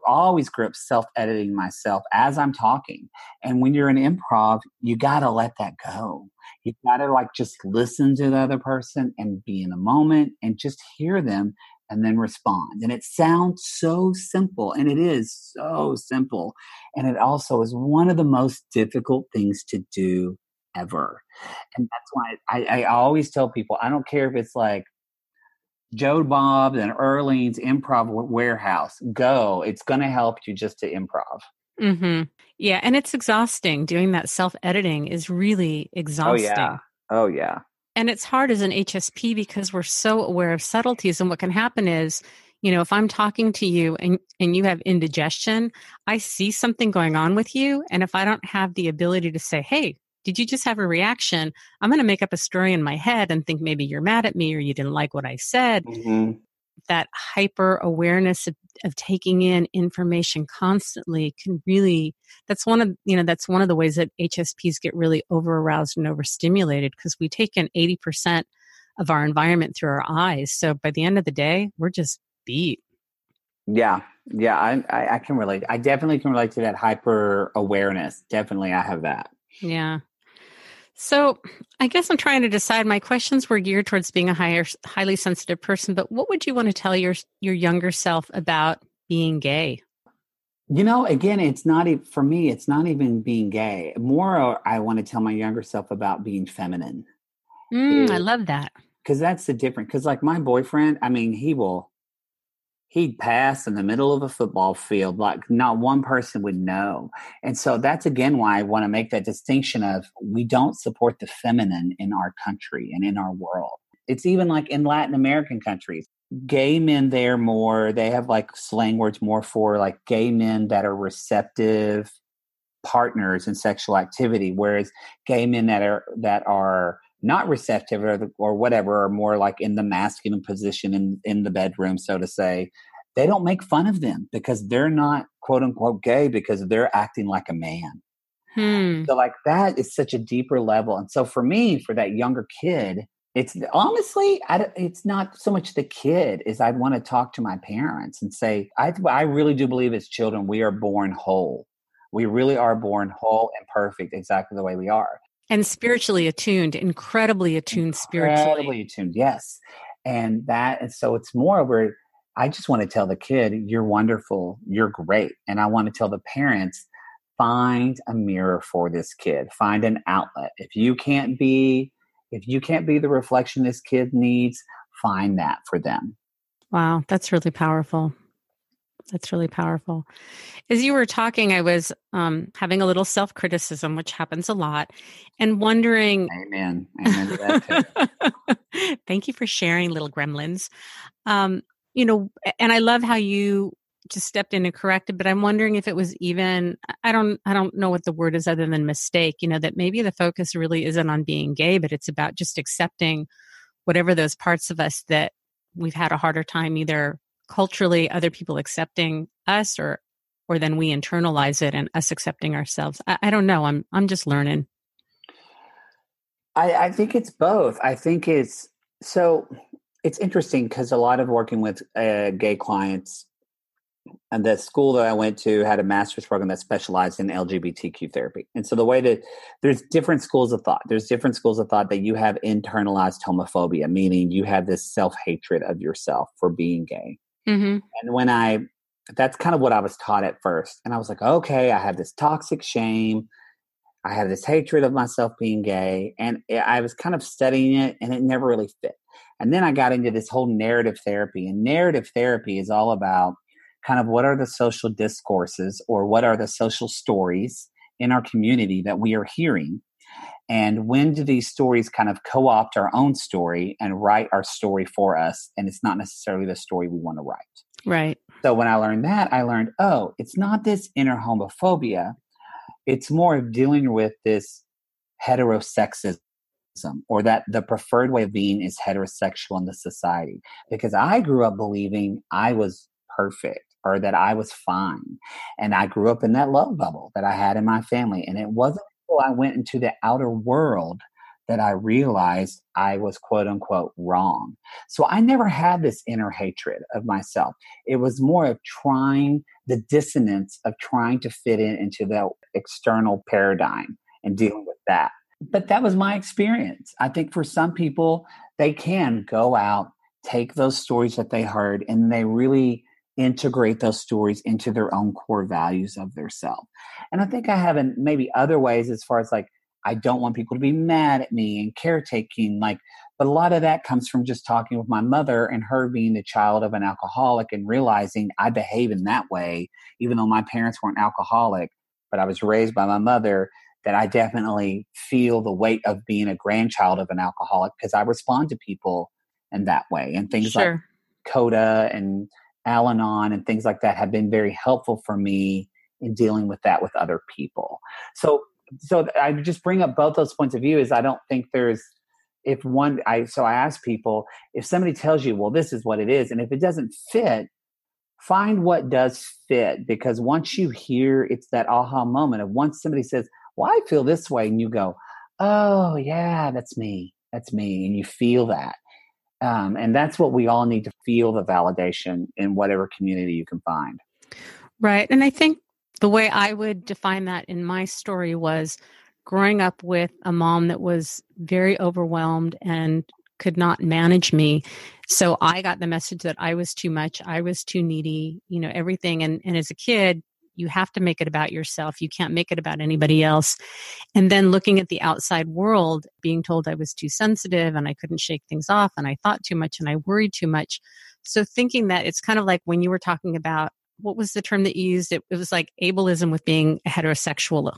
always grew up self-editing myself as I'm talking. And when you're in improv, you got to let that go. You got to just listen to the other person and be in the moment and just hear them and then respond. And it sounds so simple, and it is so simple. And it also is one of the most difficult things to do ever. And that's why I always tell people, I don't care if it's like Joe Bob's and Earlene's Improv Warehouse. Go. It's going to help you just to improv. Mm-hmm. Yeah. And it's exhausting. Doing that self-editing is really exhausting. Oh, yeah. And it's hard as an HSP because we're so aware of subtleties. And what can happen is, if I'm talking to you and you have indigestion, I see something going on with you. And if I don't have the ability to say, hey, did you just have a reaction? I'm going to make up a story in my head and think maybe you're mad at me or you didn't like what I said. Mm-hmm. That hyper awareness of taking in information constantly can really, that's one of the ways that HSPs get really over aroused and overstimulated, because we take in 80% of our environment through our eyes. So by the end of the day, we're just beat. Yeah. I can relate. I definitely can relate to that hyper awareness. Definitely. I have that. Yeah. So I guess I'm trying to decide. My questions were geared towards being a highly sensitive person, but what would you want to tell your younger self about being gay? Again, it's not for me. It's not even being gay. More, I want to tell my younger self about being feminine. I love that, because that's the difference. Because like my boyfriend, I mean, he'd pass in the middle of a football field like not one person would know. And so that's again why I want to make that distinction of, we don't support the feminine in our country and in our world. It's even like in Latin American countries, gay men there more, they have like slang words more for like gay men that are receptive partners in sexual activity, whereas gay men that are not receptive or whatever are more like in the masculine position in the bedroom, so to say. They don't make fun of them because they're not quote unquote gay, because they're acting like a man. So like that is such a deeper level. And so for me, for that younger kid, it's honestly, it's not so much the kid as I'd want to talk to my parents and say, I really do believe as children, we are born whole. We really are born whole and perfect exactly the way we are. And spiritually attuned, incredibly attuned spiritually. Incredibly attuned, yes. And so it's more where I just want to tell the kid, you're wonderful, you're great. And I want to tell the parents, find a mirror for this kid, find an outlet. If you can't be the reflection this kid needs, find that for them. Wow, that's really powerful. That's really powerful. As you were talking, I was having a little self-criticism, which happens a lot, and wondering. Amen. Amen to that too. Thank you for sharing, little gremlins. And I love how you just stepped in and corrected, but I'm wondering if it was even, I don't know what the word is other than mistake, that maybe the focus really isn't on being gay, but it's about just accepting whatever those parts of us that we've had a harder time either culturally, other people accepting us, or then we internalize it and us accepting ourselves. I don't know. I'm just learning. I think it's both. I think it's interesting because a lot of working with gay clients, and the school that I went to had a master's program that specialized in LGBTQ therapy. And so the way that there's different schools of thought. There's different schools of thought that you have internalized homophobia, meaning you have this self-hatred of yourself for being gay. Mm-hmm. And that's kind of what I was taught at first. And I was like, okay, I have this toxic shame. I have this hatred of myself being gay. And I was kind of studying it, and it never really fit. And then I got into this whole narrative therapy. And narrative therapy is all about kind of what are the social discourses, or what are the social stories in our community that we are hearing. And when do these stories kind of co-opt our own story and write our story for us? And it's not necessarily the story we want to write. Right. So when I learned that, I learned, it's not this inner homophobia. It's more of dealing with this heterosexism, or that the preferred way of being is heterosexual in the society. Because I grew up believing I was perfect, or that I was fine. And I grew up in that love bubble that I had in my family. And it wasn't until I went into the outer world that I realized I was quote unquote wrong. So I never had this inner hatred of myself. It was more of the dissonance of trying to fit into the external paradigm and dealing with that. But that was my experience. I think for some people, they can go out, take those stories that they heard, and they really integrate those stories into their own core values of their self. And I think I have in maybe other ways, as far as like, I don't want people to be mad at me and caretaking, but a lot of that comes from just talking with my mother and her being the child of an alcoholic and realizing I behave in that way, even though my parents weren't alcoholic, but I was raised by my mother, that I definitely feel the weight of being a grandchild of an alcoholic because I respond to people in that way. And things like Coda and Al-Anon and things like that have been very helpful for me in dealing with that with other people. So I just bring up both those points of view. Is I don't think there's, I ask people, if somebody tells you, well, this is what it is, and if it doesn't fit, find what does fit. Because once you hear, it's that aha moment of once somebody says, well, I feel this way, and you go, oh yeah, that's me. And you feel that. And that's what we all need to feel, the validation in whatever community you can find. Right. And I think the way I would define that in my story was growing up with a mom that was very overwhelmed and could not manage me. So I got the message that I was too much. I was too needy, everything. And as a kid, you have to make it about yourself. You can't make it about anybody else. And then looking at the outside world, being told I was too sensitive and I couldn't shake things off and I thought too much and I worried too much. So thinking that it's kind of like when you were talking about, what was the term that you used? It was like ableism with being heterosexual.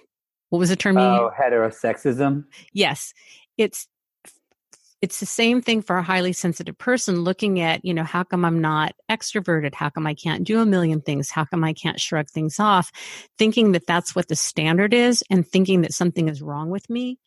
What was the term you used? Oh, heterosexism? Yes. It's the same thing for a highly sensitive person looking at, how come I'm not extroverted? How come I can't do a million things? How come I can't shrug things off? Thinking that that's what the standard is and thinking that something is wrong with me,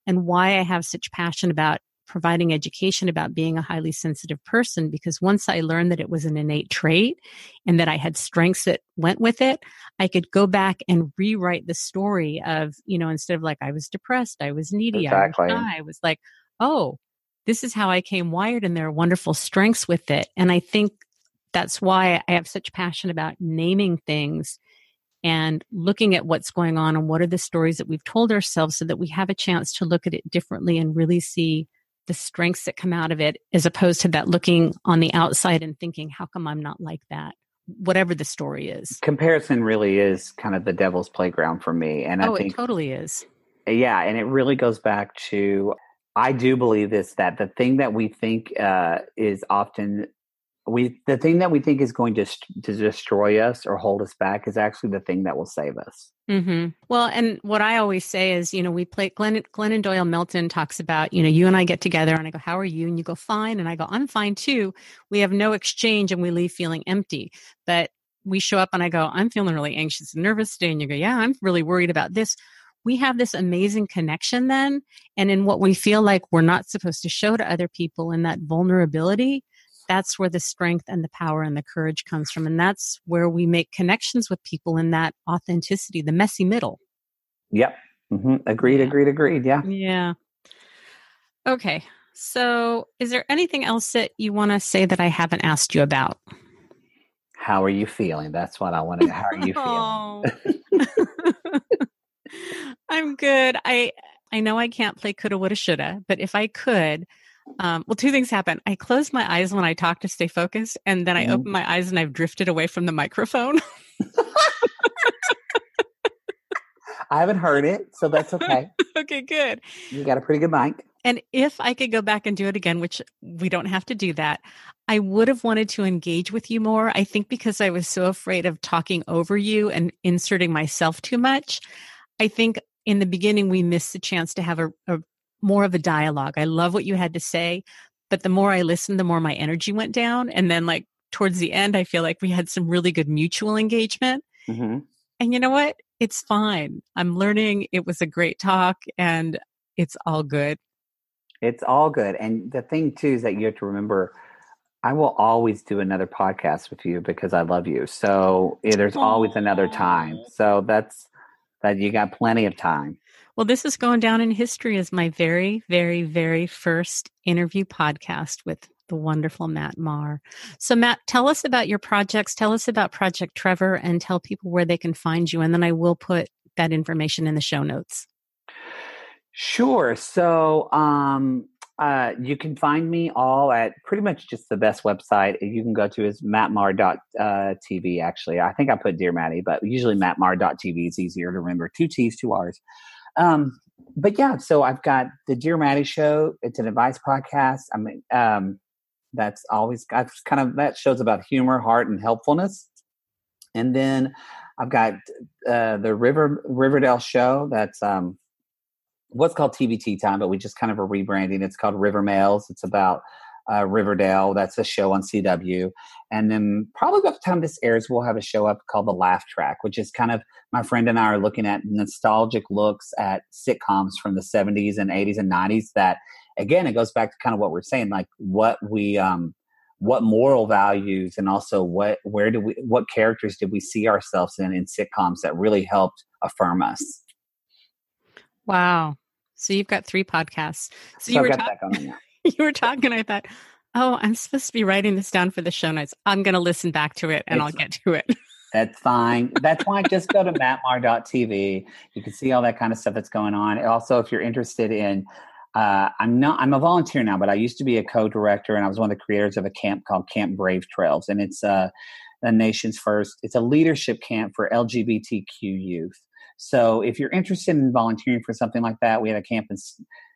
and why I have such passion about providing education about being a highly sensitive person. Because once I learned that it was an innate trait and that I had strengths that went with it, I could go back and rewrite the story of, instead of like, I was depressed, I was needy, Exactly. I was shy, I was like, oh, this is how I came wired, and there are wonderful strengths with it. And I think that's why I have such passion about naming things and looking at what's going on and what are the stories that we've told ourselves so that we have a chance to look at it differently and really see the strengths that come out of it, as opposed to that looking on the outside and thinking, how come I'm not like that? Whatever the story is. Comparison really is kind of the devil's playground for me. And I It think, totally is. yeah, and it really goes back to, I do believe this, that the thing that we think is often, the thing that we think is going to destroy us or hold us back is actually the thing that will save us. Mm-hmm. Well, and what I always say is, we play Glennon Doyle Milton talks about, you and I get together and I go, how are you? And you go, fine. And I go, I'm fine too. We have no exchange and we leave feeling empty. But we show up and I go, I'm feeling really anxious and nervous today. And you go, yeah, I'm really worried about this. We have this amazing connection then. And in what we feel like we're not supposed to show to other people, in that vulnerability, that's where the strength and the power and the courage comes from. And that's where we make connections with people in that authenticity, the messy middle. Yep. Mm-hmm. Agreed. Yeah. Yeah. Okay. So is there anything else that you want to say that I haven't asked you about? How are you feeling? That's what I want to know. How are you feeling? I'm good. I know I can't play coulda, woulda, shoulda, but if I could, two things happen. I close my eyes when I talk to stay focused, and then I open my eyes and I've drifted away from the microphone. I haven't heard it, so that's okay. Okay, good. You got a pretty good mic. And if I could go back and do it again, which we don't have to do that, I would have wanted to engage with you more. I think because I was so afraid of talking over you and inserting myself too much. I think in the beginning, we missed the chance to have a more of a dialogue. I love what you had to say, but the more I listened, the more my energy went down. And then towards the end, I feel like we had some really good mutual engagement. Mm-hmm. And you know what? It's fine. I'm learning. It was a great talk and it's all good. It's all good. And the thing too is that you have to remember, I will always do another podcast with you because I love you. So there's always another time. So that you got plenty of time. Well, this is going down in history as my very, very, very first interview podcast with the wonderful Matt Marr. So Matt, tell us about your projects. Tell us about Project Trevor and tell people where they can find you. And then I will put that information in the show notes. Sure. So you can find me all at pretty much just the best website you can go to is mattmarr.tv. Actually, I think I put Dear Matty, but usually mattmarr.tv is easier to remember. 2 T's, 2 R's. But yeah, so I've got the Dear Matty Show. It's an advice podcast. I mean, that shows about humor, heart, and helpfulness. And then I've got the Riverdale Show. That's what's called TBT Time, but we just kind of are rebranding. It's called River Males. It's about Riverdale. That's a show on CW. And then probably by the time this airs, we'll have a show up called The Laugh Track, which is kind of my friend and I are looking at nostalgic looks at sitcoms from the 70s and 80s and 90s that, again, it goes back to kind of what we're saying, like what moral values and also what characters did we see ourselves in sitcoms that really helped affirm us. Wow. So you've got 3 podcasts. So you were talking. You were talking. I thought, oh, I'm supposed to be writing this down for the show notes. I'm going to listen back to it and I'll get to it. That's fine. That's why just go to mattmarr.tv. You can see all that kind of stuff that's going on. Also, if you're interested in, I'm a volunteer now, but I used to be a co-director and I was one of the creators of a camp called Camp Brave Trails. And it's the nation's first, it's a leadership camp for LGBTQ youth. So if you're interested in volunteering for something like that, we had a camp in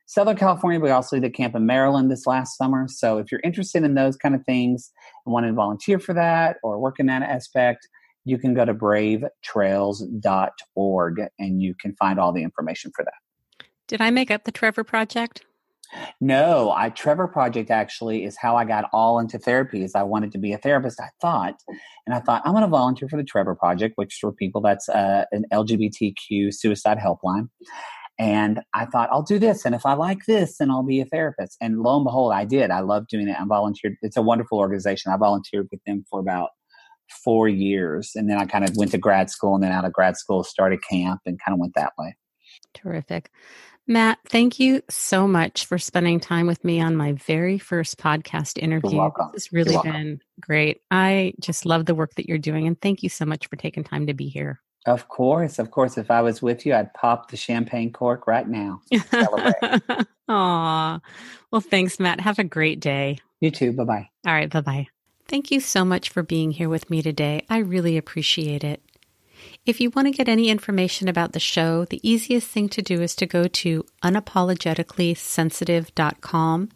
Southern California. We also did a camp in Maryland this last summer. So if you're interested in those kind of things and want to volunteer for that or work in that aspect, you can go to bravetrails.org and you can find all the information for that. Did I make up the Trevor Project? No, Trevor Project actually is how I got all into therapy. Is I wanted to be a therapist, I thought, I'm going to volunteer for the Trevor Project, which for people that's an LGBTQ suicide helpline. And I thought, I'll do this. And if I like this, then I'll be a therapist. And lo and behold, I did. I love doing it. I volunteered. It's a wonderful organization. I volunteered with them for about 4 years. And then I kind of went to grad school, and then out of grad school started camp and kind of went that way. Terrific. Matt, thank you so much for spending time with me on my very first podcast interview. You're welcome. This has really been great. I just love the work that you're doing, and thank you so much for taking time to be here. Of course. Of course. If I was with you, I'd pop the champagne cork right now. Celebrate. Aw. Well, thanks, Matt. Have a great day. You too. Bye-bye. All right. Bye-bye. Thank you so much for being here with me today. I really appreciate it. If you want to get any information about the show, the easiest thing to do is to go to unapologeticallysensitive.com.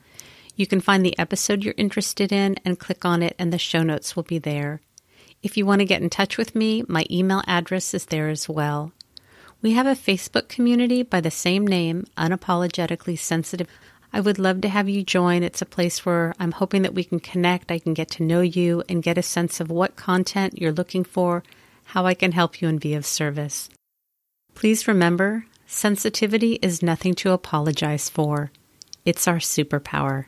You can find the episode you're interested in and click on it, and the show notes will be there. If you want to get in touch with me, my email address is there as well. We have a Facebook community by the same name, Unapologetically Sensitive. I would love to have you join. It's a place where I'm hoping that we can connect, I can get to know you, and get a sense of what content you're looking for, how I can help you and be of service. Please remember, sensitivity is nothing to apologize for. It's our superpower.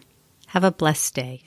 Have a blessed day.